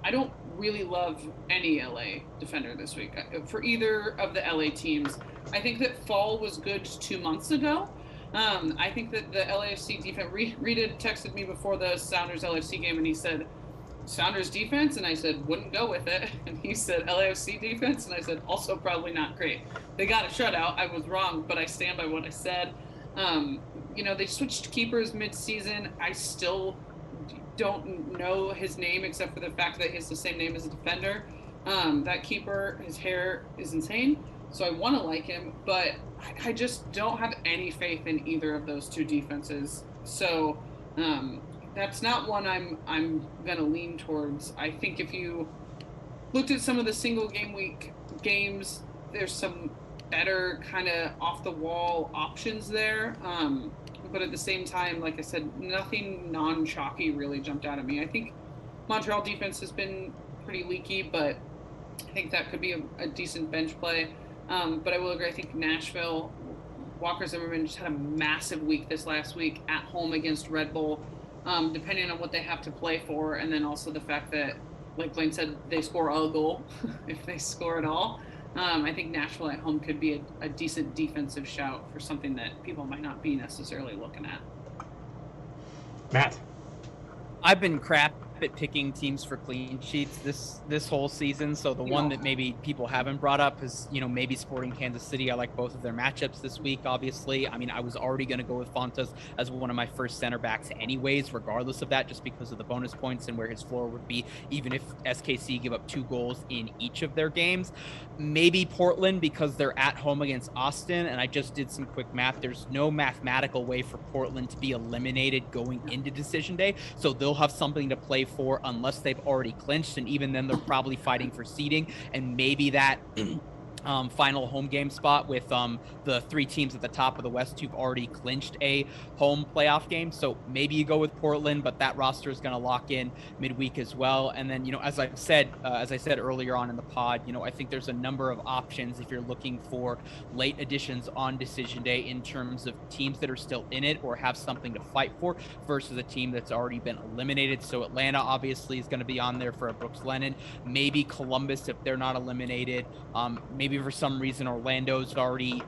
I don't really love any LA defender this week for either of the LA teams. I think that Fall was good 2 months ago. I think that the LAFC defense, Reid had texted me before the Sounders LAFC game, and he said, Sounders defense? And I said, wouldn't go with it. And he said, LAFC defense? And I said, also probably not great. They got a shutout. I was wrong, but I stand by what I said. They switched keepers mid-season. I still don't know his name except for the fact that he has the same name as a defender. That keeper, his hair is insane, so I want to like him, but I just don't have any faith in either of those 2 defenses. So that's not one I'm going to lean towards. I think if you looked at some of the single game week games, there's some better kind of off-the-wall options there. But at the same time, like I said, nothing non-chalky really jumped out at me. I think Montreal defense has been pretty leaky, but I think that could be a decent bench play. But I will agree, I think Nashville, Walker Zimmerman just had a massive week this last week at home against Red Bull. depending on what they have to play for, and then also the fact that, like Blayne said, they score a goal if they score at all. I think Nashville at home could be a decent defensive shout for something that people might not be necessarily looking at. Matt. I've been crap at picking teams for clean sheets this whole season. So the one that maybe people haven't brought up is, maybe Sporting Kansas City. I like both of their matchups this week, obviously. I mean, I was already going to go with Fontas as one of my first center backs anyways, regardless of that, just because of the bonus points and where his floor would be, even if SKC give up 2 goals in each of their games. Maybe Portland, because they're at home against Austin, and I just did some quick math. There's no mathematical way for Portland to be eliminated going into decision day, so they'll have something to play for unless they've already clinched, and even then they're probably fighting for seeding, and maybe that final home game spot with the 3 teams at the top of the West who've already clinched a home playoff game. So maybe you go with Portland, but that roster is going to lock in midweek as well. And then, as I said earlier on in the pod, I think there's a number of options if you're looking for late additions on decision day in terms of teams that are still in it or have something to fight for versus a team that's already been eliminated. So Atlanta obviously is going to be on there for a Brooks Lennon. Maybe Columbus if they're not eliminated. Maybe for some reason Orlando's already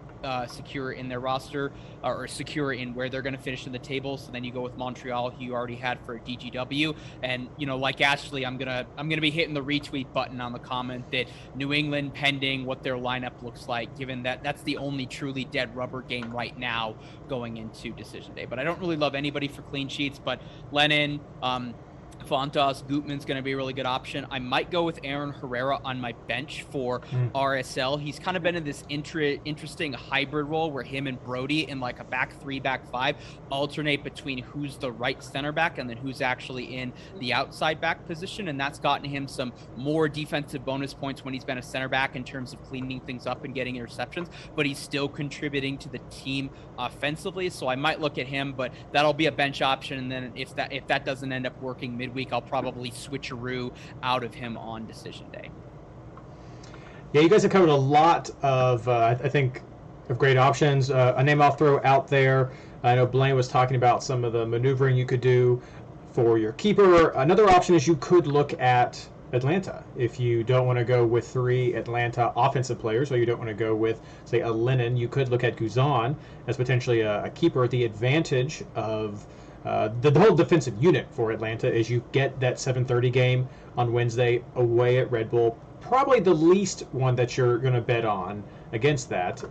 secure in their roster or secure in where they're going to finish in the table. So then you go with Montreal, who you already had for DGW. And, like Ashley, I'm going to be hitting the retweet button on the comment that New England, pending what their lineup looks like, given that that's the only truly dead rubber game right now going into decision day. But I don't really love anybody for clean sheets, but Lennon, Fontas, Gutman's going to be a really good option. I might go with Aaron Herrera on my bench for RSL. He's kind of been in this interesting hybrid role where him and Brody in like a back 3, back 5 alternate between who's the right center back and then who's actually in the outside back position. And that's gotten him some more defensive bonus points when he's been a center back in terms of cleaning things up and getting interceptions, but he's still contributing to the team offensively. So I might look at him, but that'll be a bench option. And then if that doesn't end up working midweek, I'll probably switcheroo out of him on decision day. Yeah, you guys have covered a lot of, I think, of great options. A name I'll throw out there, I know Blayne was talking about some of the maneuvering you could do for your keeper. Another option is you could look at Atlanta. If you don't want to go with 3 Atlanta offensive players, or you don't want to go with, say, a Lennon, you could look at Guzan as potentially a keeper. The advantage of the whole defensive unit for Atlanta is you get that 7:30 game on Wednesday away at Red Bull. Probably the least one that you're going to bet on against that.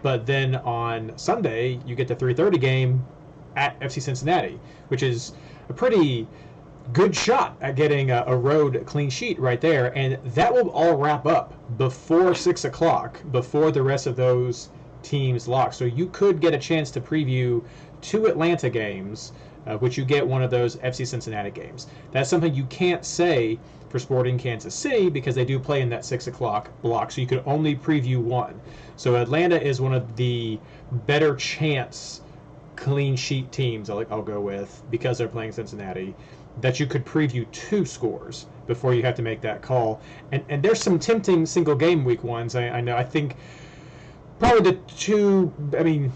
But then on Sunday, you get the 3:30 game at FC Cincinnati, which is a pretty good shot at getting a road clean sheet right there. And that will all wrap up before 6 o'clock, before the rest of those teams lock. So you could get a chance to preview 2 Atlanta games, which you get one of those FC Cincinnati games. That's something you can't say for Sporting Kansas City because they do play in that 6 o'clock block, so you could only preview 1. So Atlanta is one of the better chance clean sheet teams I'll go with because they're playing Cincinnati, that you could preview 2 scores before you have to make that call. And there's some tempting single game week ones. I know. I think probably the 2,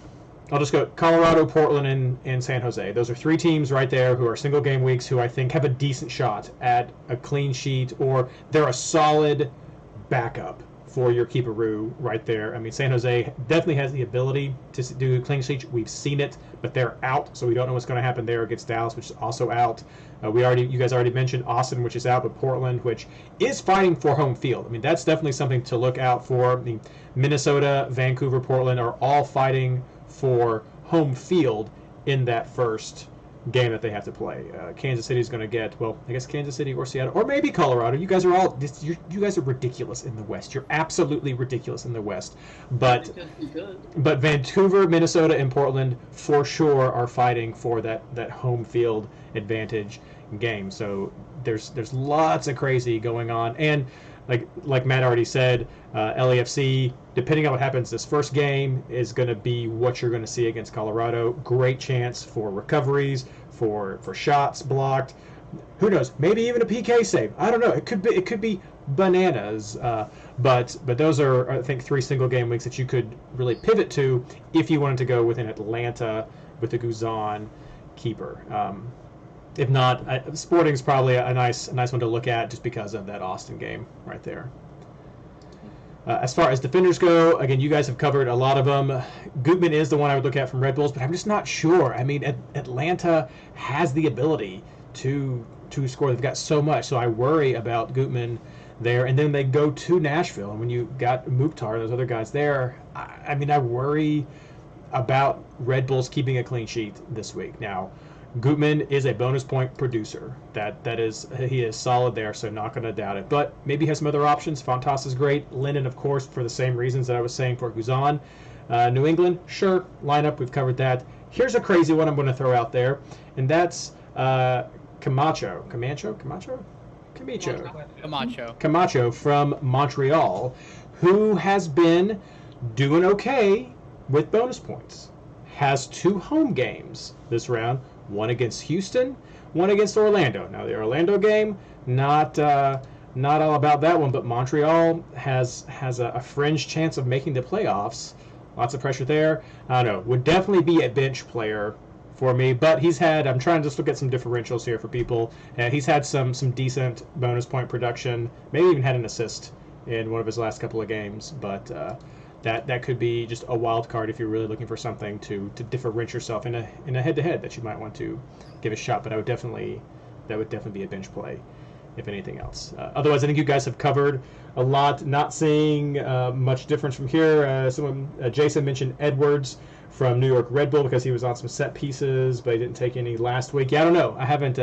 I'll just go Colorado, Portland, and San Jose. Those are 3 teams right there who are single game weeks who I think have a decent shot at a clean sheet, or they're a solid backup for your keeperoo right there. San Jose definitely has the ability to do clean sheets. We've seen it, but they're out, so we don't know what's going to happen there against Dallas, which is also out. You guys already mentioned Austin, which is out, but Portland, which is fighting for home field. That's definitely something to look out for. Minnesota, Vancouver, Portland are all fighting for home field in that first game that they have to play. Kansas City is going to get, I guess Kansas City or Seattle, or maybe Colorado. You guys are ridiculous in the West. You're absolutely ridiculous in the West. But Vancouver, Minnesota, and Portland for sure are fighting for that home field advantage game. So there's lots of crazy going on. And like Matt already said, LAFC, depending on what happens this first game, is going to be what you're going to see against Colorado. Great chance for recoveries, for shots blocked. Who knows? Maybe even a PK save. I don't know. It could be bananas. But those are, I think, 3 single game weeks that you could really pivot to if you wanted to go with an Atlanta with a Guzan keeper. if not, Sporting's probably a nice one to look at just because of that Austin game right there. As far as defenders go, again, you guys have covered a lot of them. Gutman is the one I would look at from Red Bulls, but I'm just not sure. I mean, Atlanta has the ability to score. They've got so much, so I worry about Gutman there. And then they go to Nashville, and when you got Mukhtar, those other guys there, I mean, I worry about Red Bulls keeping a clean sheet this week. Now, Gutman is a bonus point producer. He is solid there, so not going to doubt it. But maybe has some other options. Fontas is great. Linden, of course, for the same reasons that I was saying for Guzan. New England, sure. Lineup, we've covered that. Here's a crazy one I'm going to throw out there, and that's Camacho from Montreal, who has been doing okay with bonus points. Has 2 home games this round. One against Houston, one against Orlando. Now the Orlando game, not all about that one, but Montreal has a fringe chance of making the playoffs. Lots of pressure there. I don't know. Would definitely be a bench player for me, but I'm trying to just look at some differentials here for people. He's had some decent bonus point production. Maybe even had an assist in one of his last couple of games, but that could be just a wild card if you're really looking for something to differentiate yourself in a head-to-head that you might want to give a shot. But that would definitely be a bench play, if anything else. Otherwise, I think you guys have covered a lot. Not seeing much difference from here. Jason mentioned Edwards from New York Red Bull because he was on some set pieces, but he didn't take any last week. Yeah, I don't know. I haven't.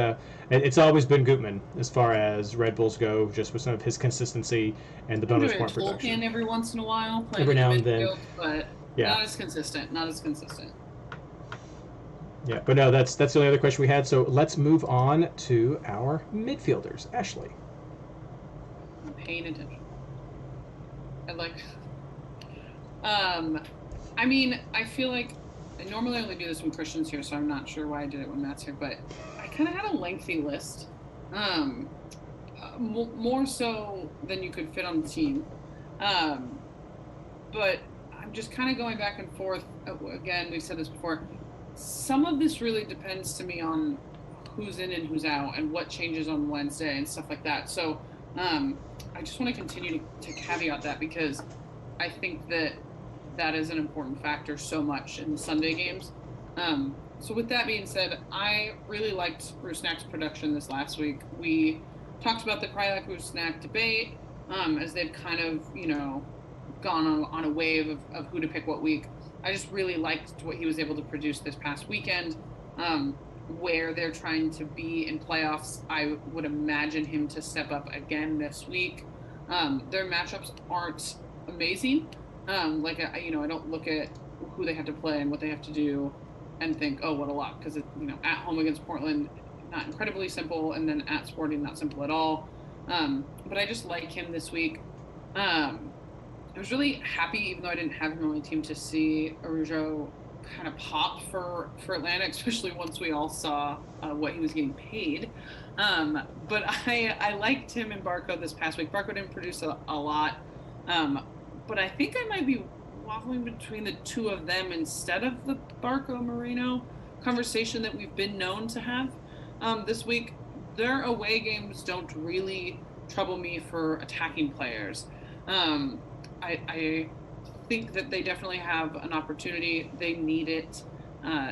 It's always been Gutman as far as Red Bulls go, just with some of his consistency and the bonus point production. Every once in a while, every now and then, but yeah, not as consistent. Yeah, but no, that's the only other question we had. So let's move on to our midfielders. Ashley. I'm paying attention. I mean, I feel like I normally only do this when Christian's here, so I'm not sure why I did it when Matt's here, but I kind of had a lengthy list, more so than you could fit on the team. But I'm just kind of going back and forth. Again, we've said this before. Some of this really depends to me on who's in and who's out and what changes on Wednesday and stuff like that. So I just want to continue to caveat that because I think that is an important factor so much in the Sunday games. So with that being said, I really liked Rusnak's production this last week. We talked about the Kreilach-Rusnak debate as they've kind of, gone on a wave of who to pick what week. I just really liked what he was able to produce this past weekend. Where they're trying to be in playoffs, I would imagine him to step up again this week. Their matchups aren't amazing. I don't look at who they have to play and what they have to do and think, oh, what a lot. Because, at home against Portland, not incredibly simple, and then at Sporting, not simple at all. But I just like him this week. I was really happy, even though I didn't have him on my team, to see Araujo kind of pop for Atlanta, especially once we all saw what he was getting paid. But I liked him in Barco this past week. Barco didn't produce a lot. But I think I might be waffling between the two of them instead of the Barco-Moreno conversation that we've been known to have this week. Their away games don't really trouble me for attacking players. I think that they definitely have an opportunity. They need it.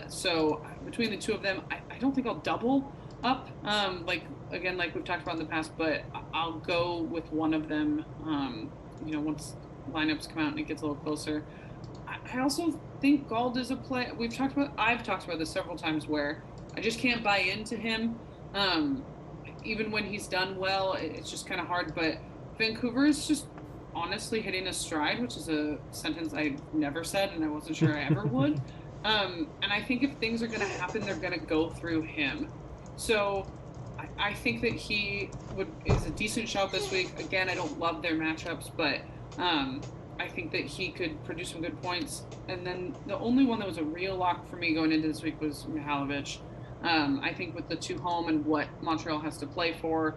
So between the two of them, I don't think I'll double up, like we've talked about in the past, but I'll go with one of them, once lineups come out and it gets a little closer. I also think Gauld is a play. I've talked about this several times where I just can't buy into him. Even when he's done well, it's just kind of hard. But Vancouver is just honestly hitting a stride, which is a sentence I never said and I wasn't sure I ever would. And I think if things are going to happen, they're going to go through him. So I think that he is a decent shout this week. Again, I don't love their matchups, but I think that he could produce some good points. And then the only one that was a real lock for me going into this week was Mikhailovich. I think with the two home and what Montreal has to play for,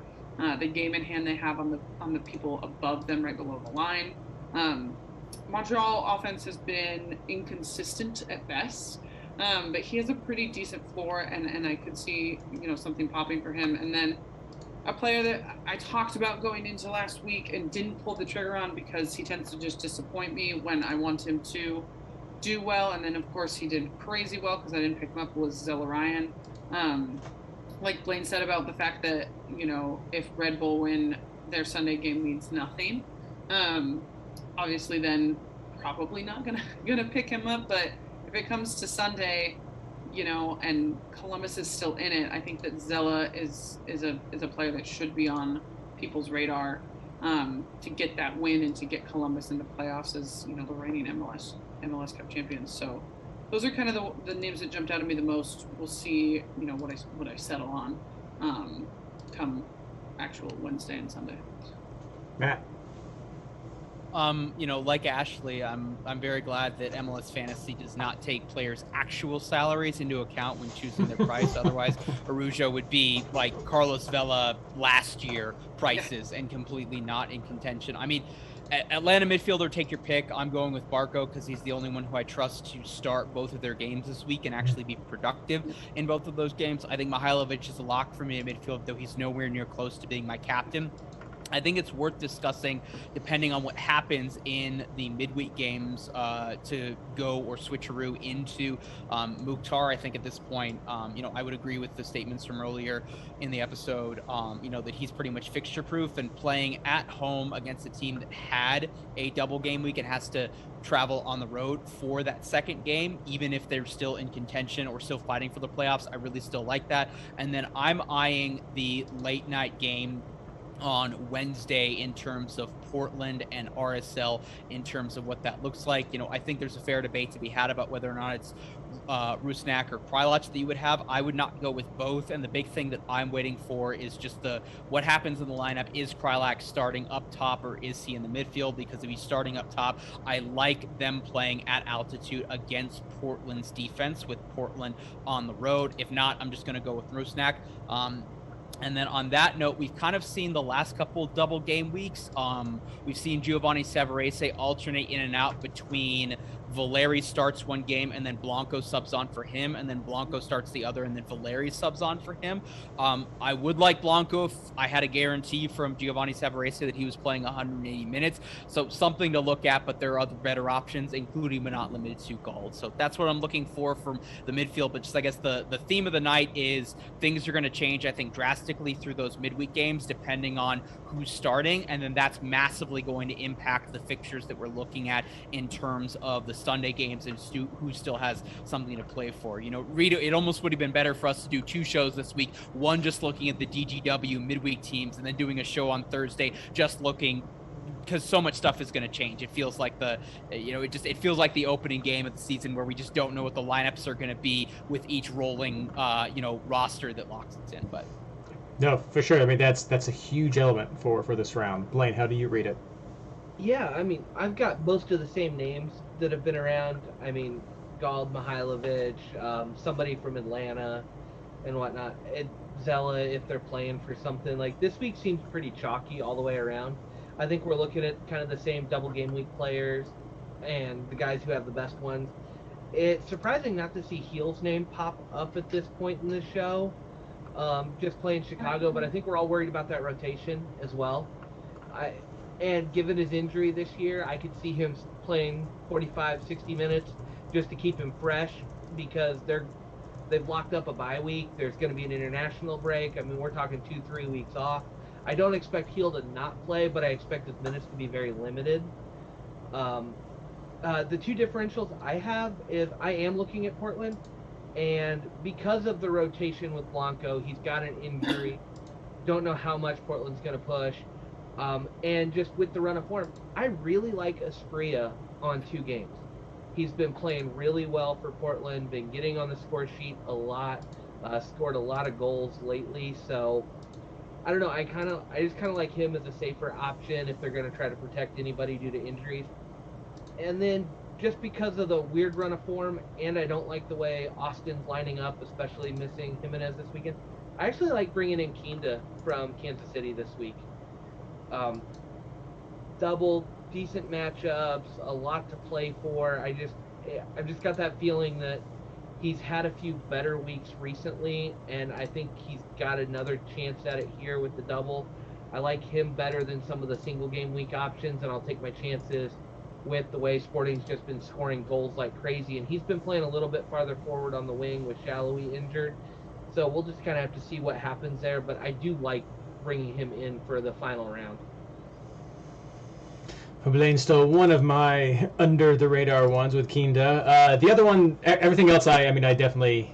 the game in hand they have on the people above them right below the line. Montreal offense has been inconsistent at best. But he has a pretty decent floor, and I could see, something popping for him. And then a player that I talked about going into last week and didn't pull the trigger on because he tends to just disappoint me when I want him to do well. And then, of course, he did crazy well because I didn't pick him up, was Zella Ryan. Like Blayne said about the fact that, if Red Bull win, their Sunday game means nothing. Obviously, then probably not gonna pick him up. But if it comes to Sunday, and Columbus is still in it, I think that Zella is a player that should be on people's radar to get that win and to get Columbus in the playoffs as the reigning MLS Cup champions. So those are kind of the names that jumped out at me the most. We'll see, what I settle on come actual Wednesday and Sunday. Matt. Like Ashley, I'm very glad that MLS Fantasy does not take players' actual salaries into account when choosing their price. Otherwise, Araujo would be like Carlos Vela last year prices and completely not in contention. I mean, Atlanta midfielder, take your pick. I'm going with Barco because he's the only one who I trust to start both of their games this week and actually be productive in both of those games. I think Mikhailovich is a lock for me in midfield, though he's nowhere near close to being my captain. I think it's worth discussing, depending on what happens in the midweek games, to go or switcheroo into Mukhtar. I think at this point, I would agree with the statements from earlier in the episode, that he's pretty much fixture-proof, and playing at home against a team that had a double game week and has to travel on the road for that second game, even if they're still in contention or still fighting for the playoffs. I really still like that. And then I'm eyeing the late night game on Wednesday in terms of Portland and RSL, in terms of what that looks like. I think there's a fair debate to be had about whether or not it's Rusnak or Krylach that you would have. I would not go with both, and the big thing that I'm waiting for is just what happens in the lineup. Is Krylach starting up top, or is he in the midfield? Because if he's starting up top, I like them playing at altitude against Portland's defense, with Portland on the road. If not, I'm just going to go with Rusnak. And then on that note, we've kind of seen the last couple double game weeks. We've seen Giovanni Savarese alternate in and out between Valeri starts one game and then Blanco subs on for him, and then Blanco starts the other and then Valeri subs on for him. I would like Blanco if I had a guarantee from Giovanni Savarese that he was playing 180 minutes. So something to look at, but there are other better options, including but not limited to gold. So that's what I'm looking for from the midfield. But just, I guess, the theme of the night is things are going to change, I think, drastically through those midweek games, depending on who's starting. And then that's massively going to impact the fixtures that we're looking at in terms of the Sunday games and who still has something to play for. Reid, it almost would have been better for us to do two shows this week, one just looking at the DGW midweek teams, and then doing a show on Thursday just looking, because so much stuff is going to change. It feels like it feels like the opening game of the season where we just don't know what the lineups are going to be with each rolling roster that locks us in. But no, for sure. I mean, that's a huge element for this round. Blayne, how do you read it? Yeah, I mean, I've got most of the same names that have been around. I mean, Gald, Mikhailovich, somebody from Atlanta and whatnot. Zella, if they're playing for something. Like, this week seems pretty chalky all the way around. I think we're looking at kind of the same double game week players and the guys who have the best ones. It's surprising not to see Heel's name pop up at this point in the show, just playing Chicago, but I think we're all worried about that rotation as well. And given his injury this year, I could see him playing 45, 60 minutes just to keep him fresh, because they've locked up a bye week. There's going to be an international break. I mean, we're talking 2-3 weeks off. I don't expect Heel to not play, but I expect his minutes to be very limited. The two differentials I have is I am looking at Portland, and because of the rotation with Blanco, he's got an injury. Don't know how much Portland's going to push. And just with the run of form, I really like Asprilla on 2 games. He's been playing really well for Portland, been getting on the score sheet a lot, scored a lot of goals lately. So I don't know. I just kind of like him as a safer option if they're going to try to protect anybody due to injuries. And then just because of the weird run of form, and I don't like the way Austin's lining up, especially missing Jimenez this weekend, I actually like bringing in Kinda from Kansas City this week. Double decent matchups, a lot to play for. I've just got that feeling that He's had a few better weeks recently, and I think he's got another chance at it here with the double. I like him better than some of the single game week options, and I'll take my chances with the way Sporting's just been scoring goals like crazy. And he's been playing a little bit farther forward on the wing with Shallowy injured. So we'll just kind of have to see what happens there, but I do like bringing him in for the final round. Blayne's still one of my under-the-radar ones with Kinda. The other one, everything else I definitely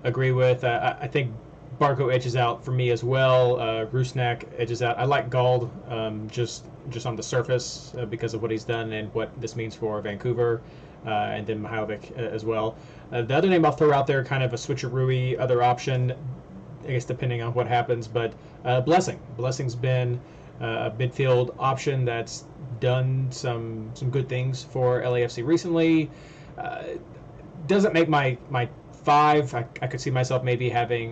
agree with. I think Barco edges out for me as well. Rusnak edges out. I like Gald just on the surface because of what he's done and what this means for Vancouver, and then Mikhailovich as well. The other name I'll throw out there, kind of a switcheroo-y other option, I guess depending on what happens, but Blessing. Blessing's been a midfield option that's done some good things for LAFC recently. Doesn't make my 5. I could see myself maybe having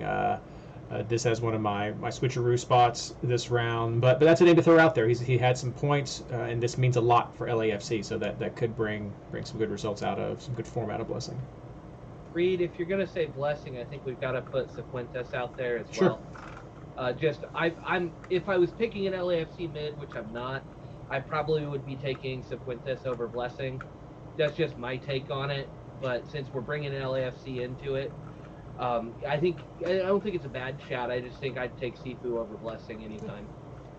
this as one of my switcheroo spots this round, but that's a name to throw out there. He had some points, and this means a lot for LAFC, so that could bring some good results out of some good form out of Blessing. Reid, if you're going to say Blessing, I think we've got to put Cifuentes out there as Sure. well. If I was picking an LAFC mid, which I'm not, I probably would be taking Cifuentes over Blessing. That's just my take on it. But since we're bringing LAFC into it, I don't think it's a bad shout. I just think I'd take Sifu over Blessing anytime.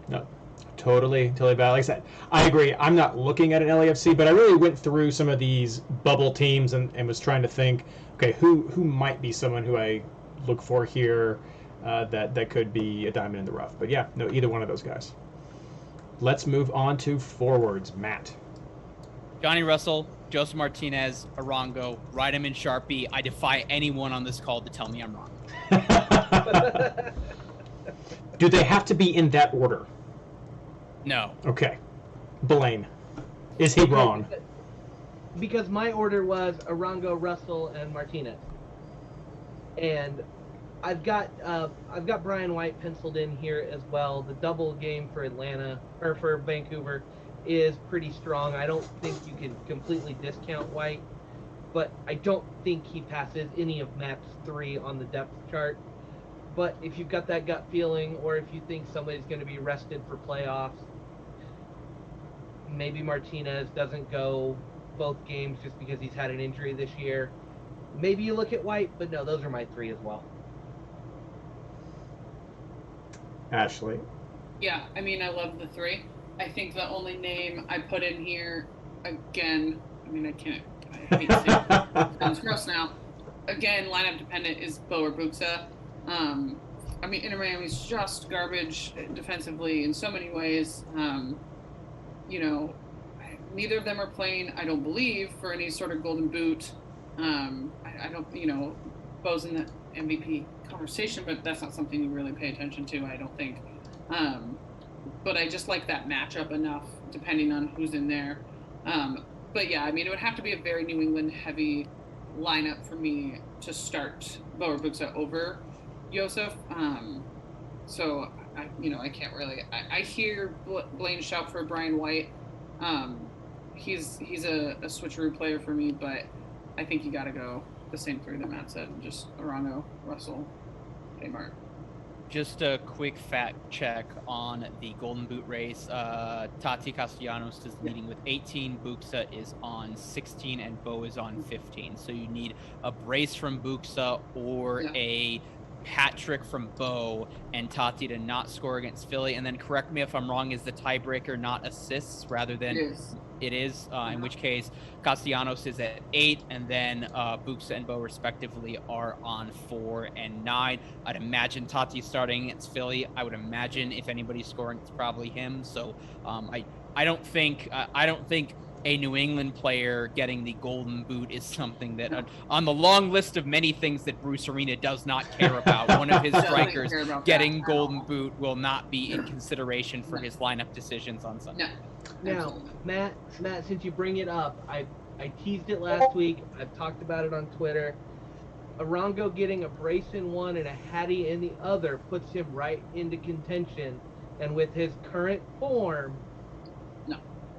No, totally valid. Like I said, I agree. I'm not looking at an LAFC, but I really went through some of these bubble teams and was trying to think, okay, who might be someone who I look for here that could be a diamond in the rough. But yeah, no, either one of those guys. Let's move on to forwards. Matt. Johnny Russell, Joseph Martinez, Arango, ride him in Sharpie. I defy anyone on this call to tell me I'm wrong. Do they have to be in that order? No. Okay. Blayne. Is he wrong? Because my order was Arango, Russell, and Martinez. And I've got Brian White penciled in here as well. The double game for Vancouver is pretty strong. I don't think you can completely discount White, but I don't think he passes any of Matt's 3 on the depth chart. But if you've got that gut feeling, or if you think somebody's going to be rested for playoffs, maybe Martinez doesn't go both games just because he's had an injury this year. Maybe you look at White, but no, those are my 3 as well. Ashley. Yeah, I love the 3. I think the only name I put in here, again, I hate to say it. Sounds gross now. Again, lineup dependent is Bo or Buxa. Inter Miami's just garbage defensively in so many ways. Neither of them are playing, I don't believe, for any sort of golden boot. I don't, Bo's in the MVP conversation, but that's not something you really pay attention to, I don't think. But I just like that matchup enough, depending on who's in there. But yeah, it would have to be a very New England heavy lineup for me to start Bo or Buxa over Joseph. So I can't really. I hear Blayne shout for Brian White. He's a switcheroo player for me, but I think you got to go the same 3 that Matt said, just Arango, Russell, Kmart. Just a quick fact check on the Golden Boot race. Tati Castellanos is leading with 18. Buxa is on 16, and Bo is on 15. So you need a brace from Buxa or a hat trick from Bo and Tati to not score against Philly. And then correct me if I'm wrong, is the tiebreaker not assists rather than... It is, in which case Castellanos is at 8, and then Buxa and Bo respectively are on 4 and 9. I'd imagine Tati's starting against Philly. I would imagine if anybody's scoring, it's probably him. So I don't think a New England player getting the Golden Boot is something that on the long list of many things that Bruce Arena does not care about, one of his strikers getting Golden Boot will not be in consideration for his lineup decisions on Sunday. Now, Matt, since you bring it up, I teased it last week. I've talked about it on Twitter. Arango getting a brace in one and a Hattie in the other puts him right into contention. And with his current form,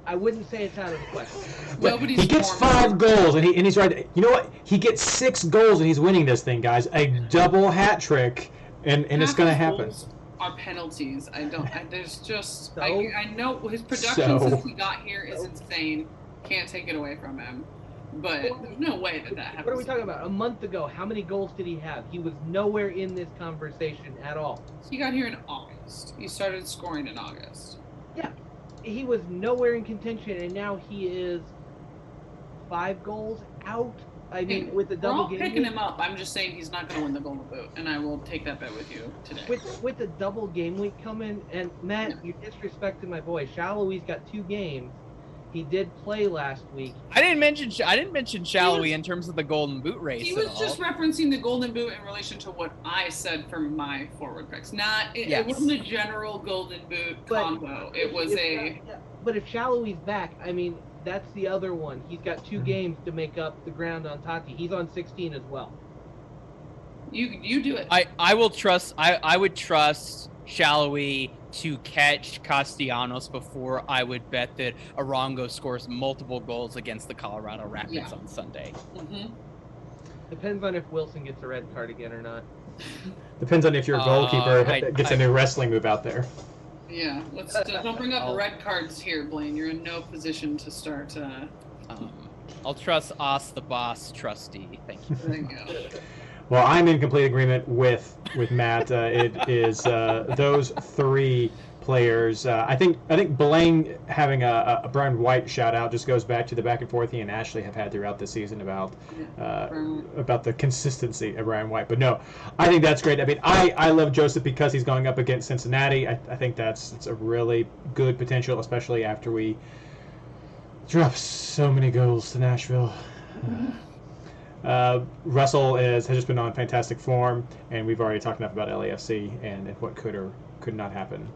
I wouldn't say it's out of the question. But Nobody's he gets formed. 5 goals, and he's right. You know what? He gets 6 goals, and he's winning this thing, guys. A double hat trick, and it's Half going to his happen. goals are penalties. There's just, So? I know his production So? since he got here is insane. Can't take it away from him. But there's no way that happens. What are we talking about? A month ago, how many goals did he have? He was nowhere in this conversation at all. He got here in August. He started scoring in August. Yeah, he was nowhere in contention, and now he is 5 goals out. I mean, with the We're double all game picking week, him up. I'm just saying he's not going to win the Golden Boot, and I will take that bet with you today. with the double game week coming, and Matt, you're disrespecting my boy. Shallowy's got 2 games. He did play last week. I didn't mention Shallowy in terms of the Golden Boot race. He was just referencing the Golden Boot in relation to what I said for my forward picks. It wasn't a general Golden Boot combo. It was But if Shallowy's back, I mean, that's the other one. He's got 2 games to make up the ground on Tati. He's on 16 as well. You do it. I will trust. I would trust Shallowy to catch Castellanos before I would bet that Arango scores multiple goals against the Colorado Rapids on Sunday. Mm-hmm. Depends on if Wilson gets a red card again or not. Depends on if your goalkeeper gets a new wrestling move out there. Yeah, let's don't bring up red cards here, Blayne. You're in no position to start. I'll trust Os the boss trustee. Thank you. There you go. Well, I'm in complete agreement with Matt. It is those 3 players. I think Blayne having a Brian White shout out just goes back to the back and forth he and Ashley have had throughout the season about the consistency of Brian White. But no, I think that's great. I mean, I love Joseph because he's going up against Cincinnati. I think it's a really good potential, especially after we drop so many goals to Nashville. Russell has just been on fantastic form, and we've already talked enough about LAFC and what could or could not happen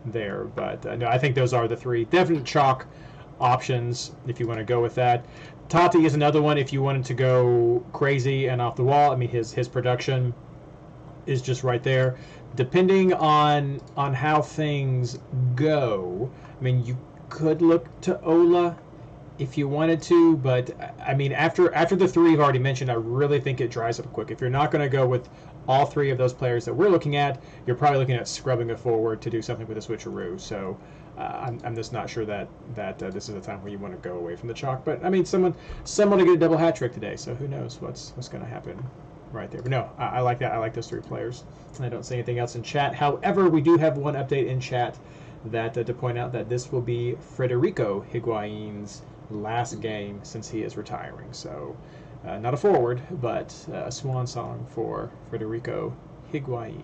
there. But no, I think those are the 3 definite chalk options if you want to go with that. Tati is another one if you wanted to go crazy and off the wall. I mean, his production is just right there. Depending on how things go, I mean, you could look to Ola if you wanted to, but I mean, after the 3 I've already mentioned, I really think it dries up quick. If you're not going to go with all 3 of those players that we're looking at, you're probably looking at scrubbing it forward to do something with a switcheroo. So I'm just not sure that this is a time where you want to go away from the chalk. But I mean, someone to get a double hat trick today, so who knows what's going to happen right there. But no, I like that. I like those 3 players. I don't see anything else in chat. However, we do have one update in chat that to point out that this will be Frederico Higuain's last game since he is retiring. So not a forward, but a swan song for Frederico Higuain.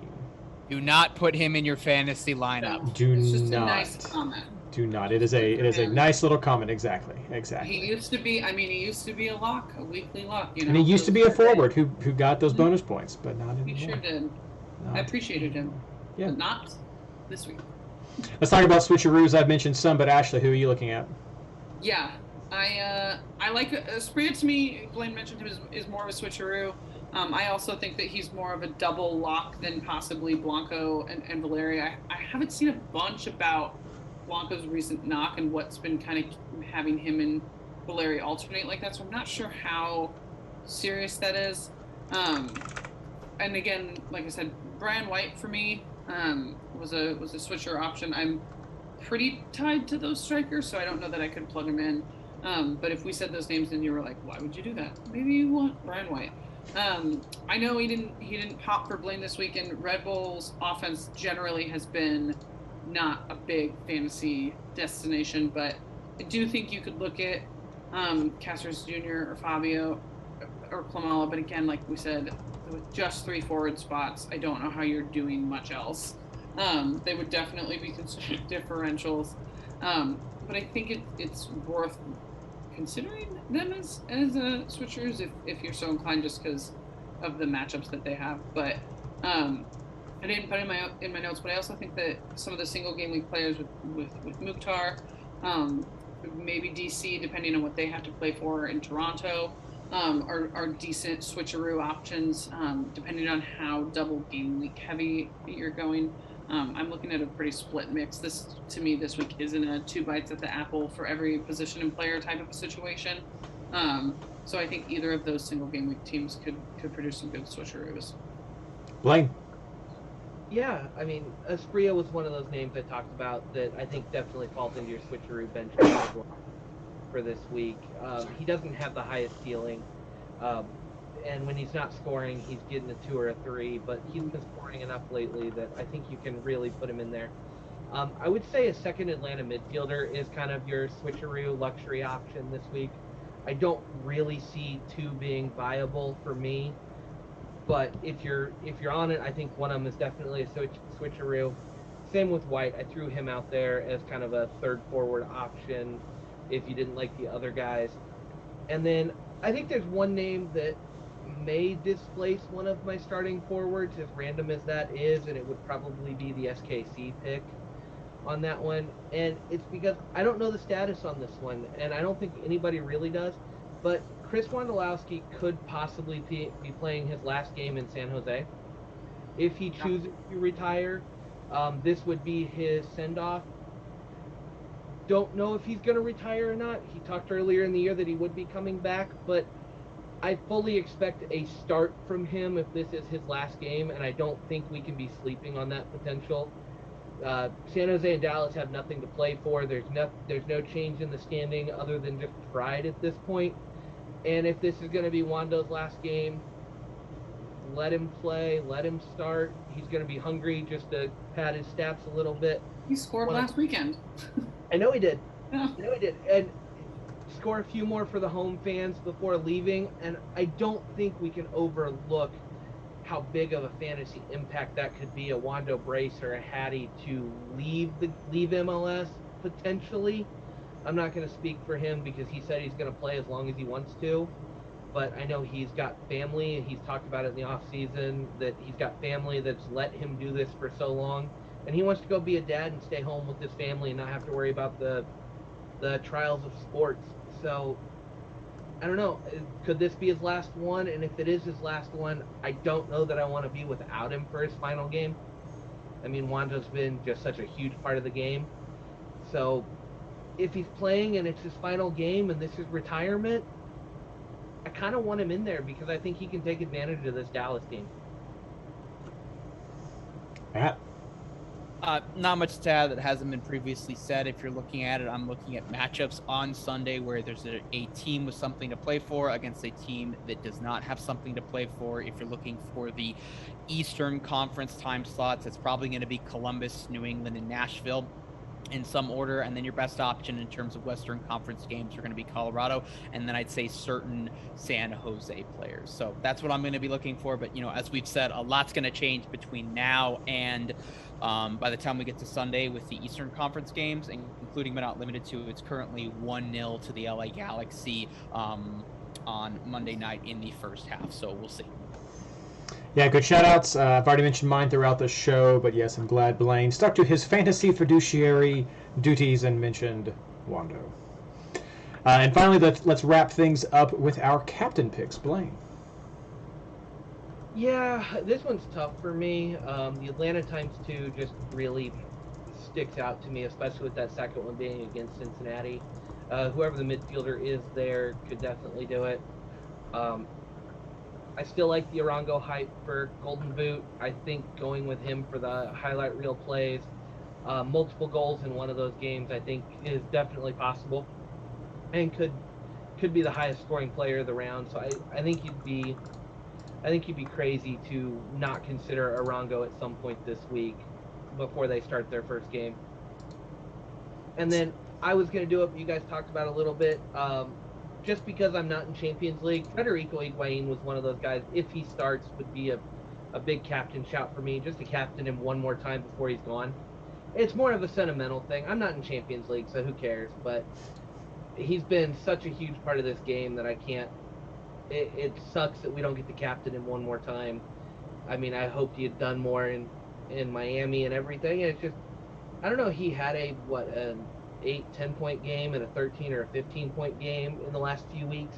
Do not put him in your fantasy lineup. It's just a nice comment. Do not. It is a nice little comment. Exactly. He used to be a lock, a weekly lock. You know, and he used to be a forward who got those bonus points, but not anymore. He sure did. I appreciated him. Yeah. But not this week. Let's talk about switcheroos. I've mentioned some, but Ashley, who are you looking at? Yeah, I like Spria. To me, Blayne mentioned him is more of a switcheroo. I also think that he's more of a double lock than possibly Blanco and Valeri. I haven't seen a bunch about Blanco's recent knock and what's been kind of having him and Valeri alternate like that, so I'm not sure how serious that is. And again, like I said, Brian White for me was a switcher option. I'm pretty tied to those strikers, so I don't know that I could plug him in. But if we said those names and you were like, why would you do that? Maybe you want Brian White. I know he didn't pop for Blayne this week, and Red Bull's offense generally has been not a big fantasy destination, but I do think you could look at Cáceres Jr. or Fabio or Klimala, but again, like we said, with just 3 forward spots, I don't know how you're doing much else. They would definitely be considered differentials, but I think it's worth considering them as switchers if you're so inclined, just because of the matchups that they have. But I didn't put in my notes, but I also think that some of the single game week players with Mukhtar, maybe DC, depending on what they have to play for in Toronto, are decent switcheroo options, depending on how double game week heavy you're going. I'm looking at a pretty split mix. This, to me, this week isn't a 2 bites at the apple for every position and player type of a situation. So I think either of those single game week teams could produce some good switcheroos. Blayne. Yeah, I mean, Asprilla was one of those names I talked about that I think definitely falls into your switcheroo bench for this week. He doesn't have the highest ceiling, and when he's not scoring, he's getting a 2 or a 3, but he's been scoring enough lately that I think you can really put him in there. I would say a second Atlanta midfielder is kind of your switcheroo luxury option this week. I don't really see 2 being viable for me, but if you're on it, I think one of them is definitely a switcheroo. Same with White. I threw him out there as kind of a third forward option if you didn't like the other guys. And then I think there's one name that may displace one of my starting forwards, as random as that is, and it would probably be the SKC pick on that one. And it's because I don't know the status on this one, and I don't think anybody really does, but Chris Wondolowski could possibly be playing his last game in San Jose. If he chooses to retire, this would be his send-off. Don't know if he's going to retire or not. He talked earlier in the year that he would be coming back, but I fully expect a start from him if this is his last game, and I don't think we can be sleeping on that potential. San Jose and Dallas have nothing to play for. There's no change in the standing other than just pride at this point. And if this is going to be Wando's last game, let him play, let him start. He's going to be hungry just to pad his stats a little bit. He scored last weekend. I know he did. Yeah. I know he did. And score a few more for the home fans before leaving. And I don't think we can overlook how big of a fantasy impact that could be, a Wando Brace or a Hattie to leave MLS potentially. I'm not going to speak for him because he said he's going to play as long as he wants to, but I know he's got family, and he's talked about it in the off season that he's got family that's let him do this for so long, and he wants to go be a dad and stay home with his family and not have to worry about the trials of sports. So I don't know, could this be his last one? And if it is his last one, I don't know that I want to be without him for his final game. I mean, Wando's been just such a huge part of the game. So if he's playing and it's his final game and this is retirement, I kind of want him in there because I think he can take advantage of this Dallas team. Matt? Not much to add that hasn't been previously said. If you're looking at it, I'm looking at matchups on Sunday where there's a team with something to play for against a team that does not have something to play for. If you're looking for the Eastern Conference time slots, it's probably going to be Columbus, New England, and Nashville in some order, and then your best option in terms of Western Conference games are going to be Colorado, and then I'd say certain San Jose players. So that's what I'm going to be looking for. But as we've said, a lot's going to change between now and by the time we get to Sunday with the Eastern Conference games, including but not limited to, it's currently 1-0 to the LA Galaxy on Monday night in the first half. So we'll see. Yeah, good shout-outs. I've already mentioned mine throughout the show, but yes, I'm glad Blayne stuck to his fantasy fiduciary duties and mentioned Wando. And finally, let's wrap things up with our captain picks. Blayne. Yeah, this one's tough for me. The Atlanta times 2 just really sticks out to me, especially with that second one being against Cincinnati. Whoever the midfielder is there could definitely do it. I still like the Arango hype for Golden Boot. I think going with him for the highlight reel plays, multiple goals in one of those games, I think is definitely possible, and could be the highest scoring player of the round. So I think you'd be crazy to not consider Arango at some point this week before they start their first game. And then I was going to do it, but you guys talked about it a little bit. Just because I'm not in Champions League, Frederico Higuain was one of those guys, if he starts, would be a big captain shout for me, just to captain him one more time before he's gone. It's more of a sentimental thing. I'm not in Champions League, so who cares? But he's been such a huge part of this game that I can't. It sucks that we don't get to captain him one more time. I mean, I hoped he had done more in Miami and everything. And it's just, I don't know, he had an 8-10 point game and a 13 or a 15 point game in the last few weeks.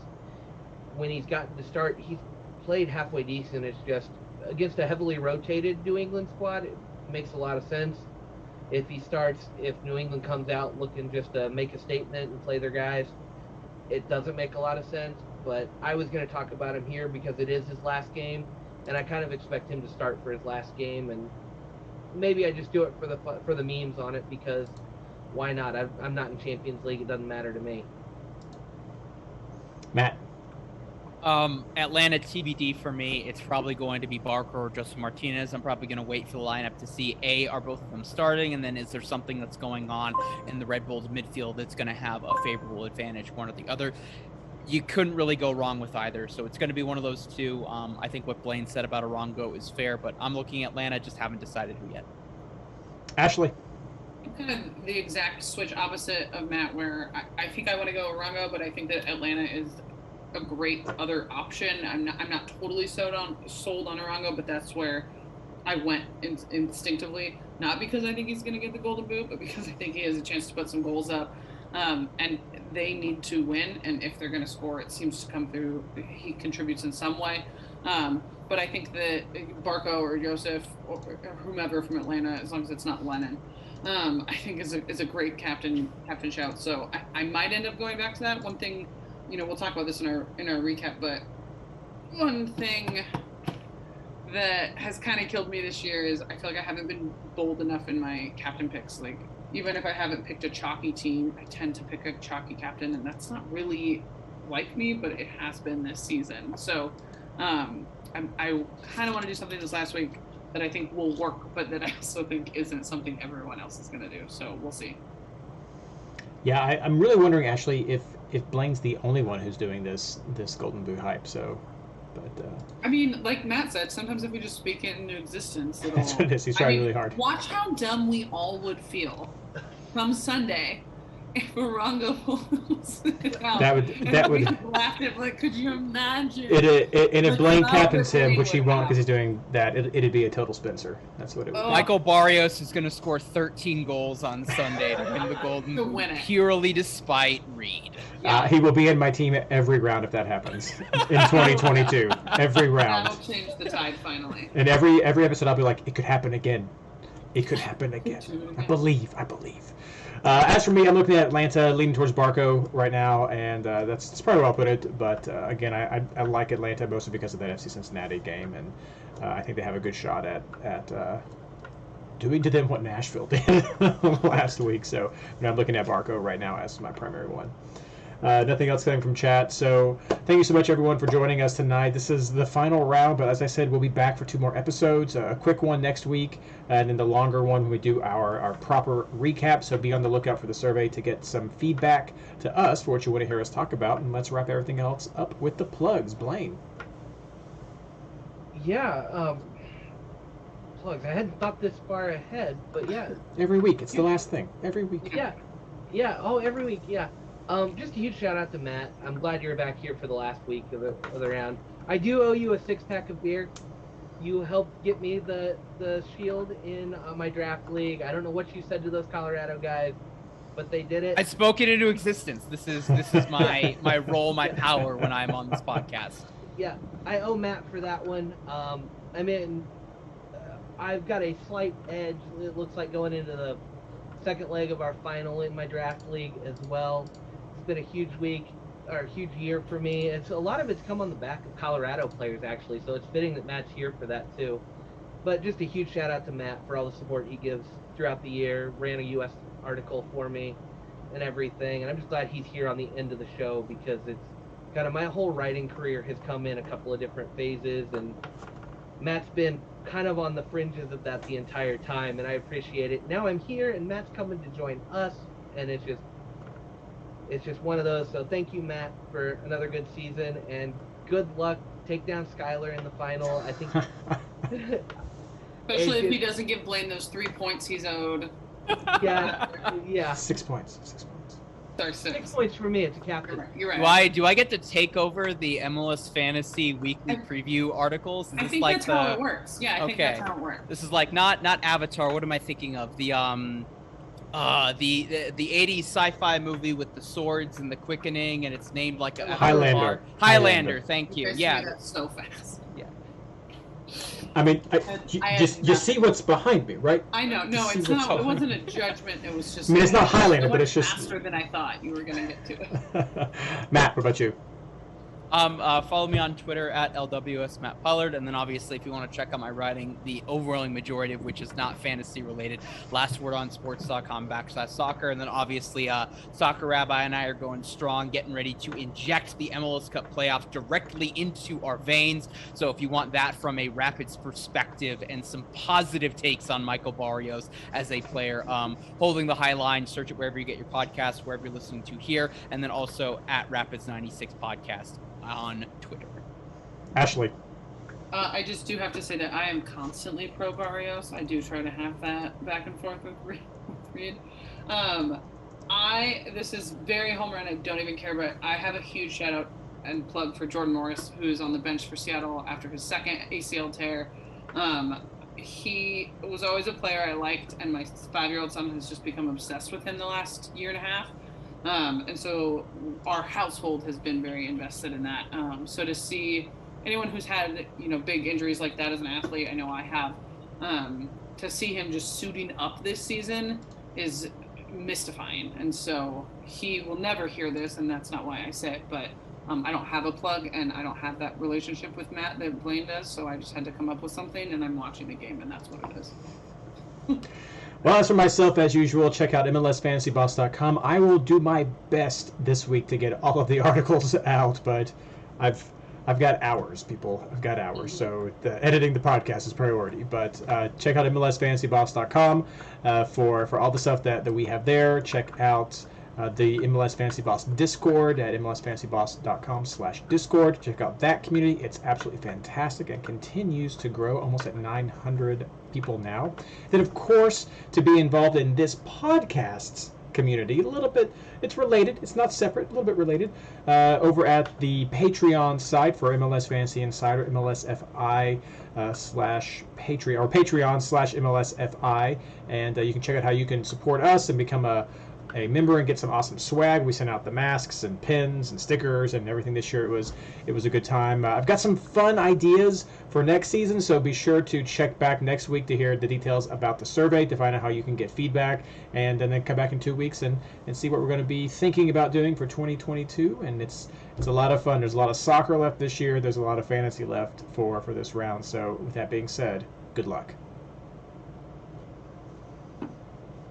When he's gotten to start, he's played halfway decent. It's just against a heavily rotated New England squad, makes a lot of sense. If New England comes out looking just to make a statement and play their guys, it doesn't make a lot of sense. But I was going to talk about him here because it is his last game, and I kind of expect him to start for his last game. And maybe I just do it for the memes on it, because why not? I'm not in Champions League. It doesn't matter to me. Matt. Atlanta TBD for me. It's probably going to be Barker or Joseph Martinez. I'm probably going to wait for the lineup to see, are both of them starting? And then is there something that's going on in the Red Bulls midfield that's going to have a favorable advantage, one or the other? You couldn't really go wrong with either. So it's going to be one of those two. I think what Blayne said about Arango is fair, but I'm looking at Atlanta, just haven't decided who yet. Ashley. I'm kind of the exact switch opposite of Matt, where I think I want to go Arango, but I think that Atlanta is a great other option. I'm not totally sold on Arango, but that's where I went instinctively, not because I think he's going to get the Golden Boot, but because I think he has a chance to put some goals up. And they need to win, and if they're going to score, it seems to come through. He contributes in some way. But I think that Barco or Joseph or whomever from Atlanta, as long as it's not Lennon, I think is a great captain shout. So I might end up going back to that. One thing, we'll talk about this in our recap, but one thing that has kind of killed me this year is I feel like I haven't been bold enough in my captain picks. Like, even if I haven't picked a chalky team, I tend to pick a chalky captain, and that's not really like me, but it has been this season. So I kind of want to do something this last week that I think will work, but that I also think isn't something everyone else is going to do. So we'll see. Yeah, I'm really wondering, Ashley, if Blayne's the only one who's doing this Golden Boot hype. So, but I mean, like Matt said, sometimes if we just speak it into existence, that's what it is. He's trying really hard. Watch how dumb we all would feel come Sunday if Arango pulls it out. That would laugh at, like, could you imagine? And if Blayne captains him, which he won't because he's doing that, it'd be a total Spencer. That's what it would be. Michael Barrios is going to score 13 goals on Sunday to win the Golden Boot, purely despite Reid. Yeah. He will be in my team every round if that happens in 2022. Every round. That'll change the tide finally. And every episode I'll be like, it could happen again. It could happen again. I believe. As for me, I'm looking at Atlanta, leaning towards Barco right now, and that's probably where I'll put it. But again, I like Atlanta mostly because of that FC Cincinnati game, and I think they have a good shot at doing to them what Nashville did last week. So I'm looking at Barco right now as my primary one. Nothing else coming from chat. So thank you so much, everyone, for joining us tonight. This is the final round, but as I said, we'll be back for 2 more episodes. A quick one next week, and then the longer one when we do our proper recap. So be on the lookout for the survey to get some feedback to us for what you want to hear us talk about. And let's wrap everything else up with the plugs. Blayne. Yeah, plugs. I hadn't thought this far ahead, but yeah. Every week. It's the last thing. Every week. Yeah. Oh, every week, yeah. Just a huge shout out to Matt. I'm glad you're back here for the last week of the round. I do owe you a 6-pack of beer. You helped get me the shield in my draft league. I don't know what you said to those Colorado guys, but they did it. I spoke it into existence. This is my role, my power when I'm on this podcast. Yeah, I owe Matt for that one. I mean, I've got a slight edge. It looks like going into the second leg of our final in my draft league as well. It's been a huge week, or a huge year for me. A lot of it's come on the back of Colorado players, actually, so it's fitting that Matt's here for that too. But just a huge shout out to Matt for all the support he gives throughout the year. Ran a U.S. article for me and everything, and I'm just glad he's here on the end of the show, because it's kind of my whole writing career has come in a couple of different phases, and Matt's been kind of on the fringes of that the entire time, and I appreciate it. Now I'm here, and Matt's coming to join us, and it's just one of those. So thank you, Matt, for another good season, and good luck. Take down Skylar in the final. I think, especially if he doesn't give Blayne those 3 points he's owed. Yeah. 6 points. Sorry, 6 points for me. It's a captain. You're right. Do I get to take over the MLS Fantasy weekly preview articles? I think that's how it works. Yeah, I think that's how it works. This is like not Avatar. What am I thinking of? The 80s sci-fi movie with the swords and the quickening, and it's named like a Highlander. Highlander. Thank you. Okay, Yeah. That's so fast. Yeah. I mean, you see what's behind me, right? I know. No, it's not. It wasn't a judgment. It was just. I mean, it's not highlighted, so but it's just faster than I thought you were going to get to it. Matt, what about you? Follow me on Twitter at LWS Matt Pollard, and then obviously if you want to check out my writing, the overwhelming majority of which is not fantasy related, lastwordonsports.com/soccer, and then obviously Soccer Rabbi and I are going strong, getting ready to inject the MLS Cup playoffs directly into our veins. So if you want that from a Rapids perspective and some positive takes on Michael Barrios as a player, holding the high line, search it wherever you get your podcasts, wherever you're listening to here, and then also at Rapids96 Podcast on Twitter. Ashley. I just do have to say that I am constantly pro Barrios. I do try to have that back and forth with Reid. This is very home run. I don't even care, but I have a huge shout out and plug for Jordan Morris, who's on the bench for Seattle after his second ACL tear. He was always a player I liked, and my 5-year-old son has just become obsessed with him the last year and a half. And so our household has been very invested in that. So to see anyone who's had, big injuries like that as an athlete, I know I have, to see him just suiting up this season is mystifying. And so he will never hear this, and that's not why I say it, but I don't have a plug, and I don't have that relationship with Matt that Blayne does, so I just had to come up with something, and I'm watching the game, and that's what it is. Well, as for myself, as usual, check out MLSFantasyBoss.com. I will do my best this week to get all of the articles out, but I've got hours, people. I've got hours, so editing the podcast is priority. But check out MLSFantasyBoss.com for all the stuff that we have there. Check out the MLS Fantasy Boss Discord at MLSFantasyBoss.com/Discord. Check out that community. It's absolutely fantastic and continues to grow, almost at 900 people now. Then, of course, to be involved in this podcast's community, a little bit, it's related, it's not separate, a little bit related, over at the Patreon site for MLS Fantasy Insider, MLSFI /Patreon, or Patreon/MLSFI, and you can check out how you can support us and become a member and get some awesome swag. We sent out the masks and pins and stickers and everything this year. It was a good time. I've got some fun ideas for next season, so be sure to check back next week to hear the details about the survey, to find out how you can get feedback, and then come back in 2 weeks and see what we're going to be thinking about doing for 2022. And it's a lot of fun. There's a lot of soccer left this year. There's a lot of fantasy left for this round. So with that being said, good luck.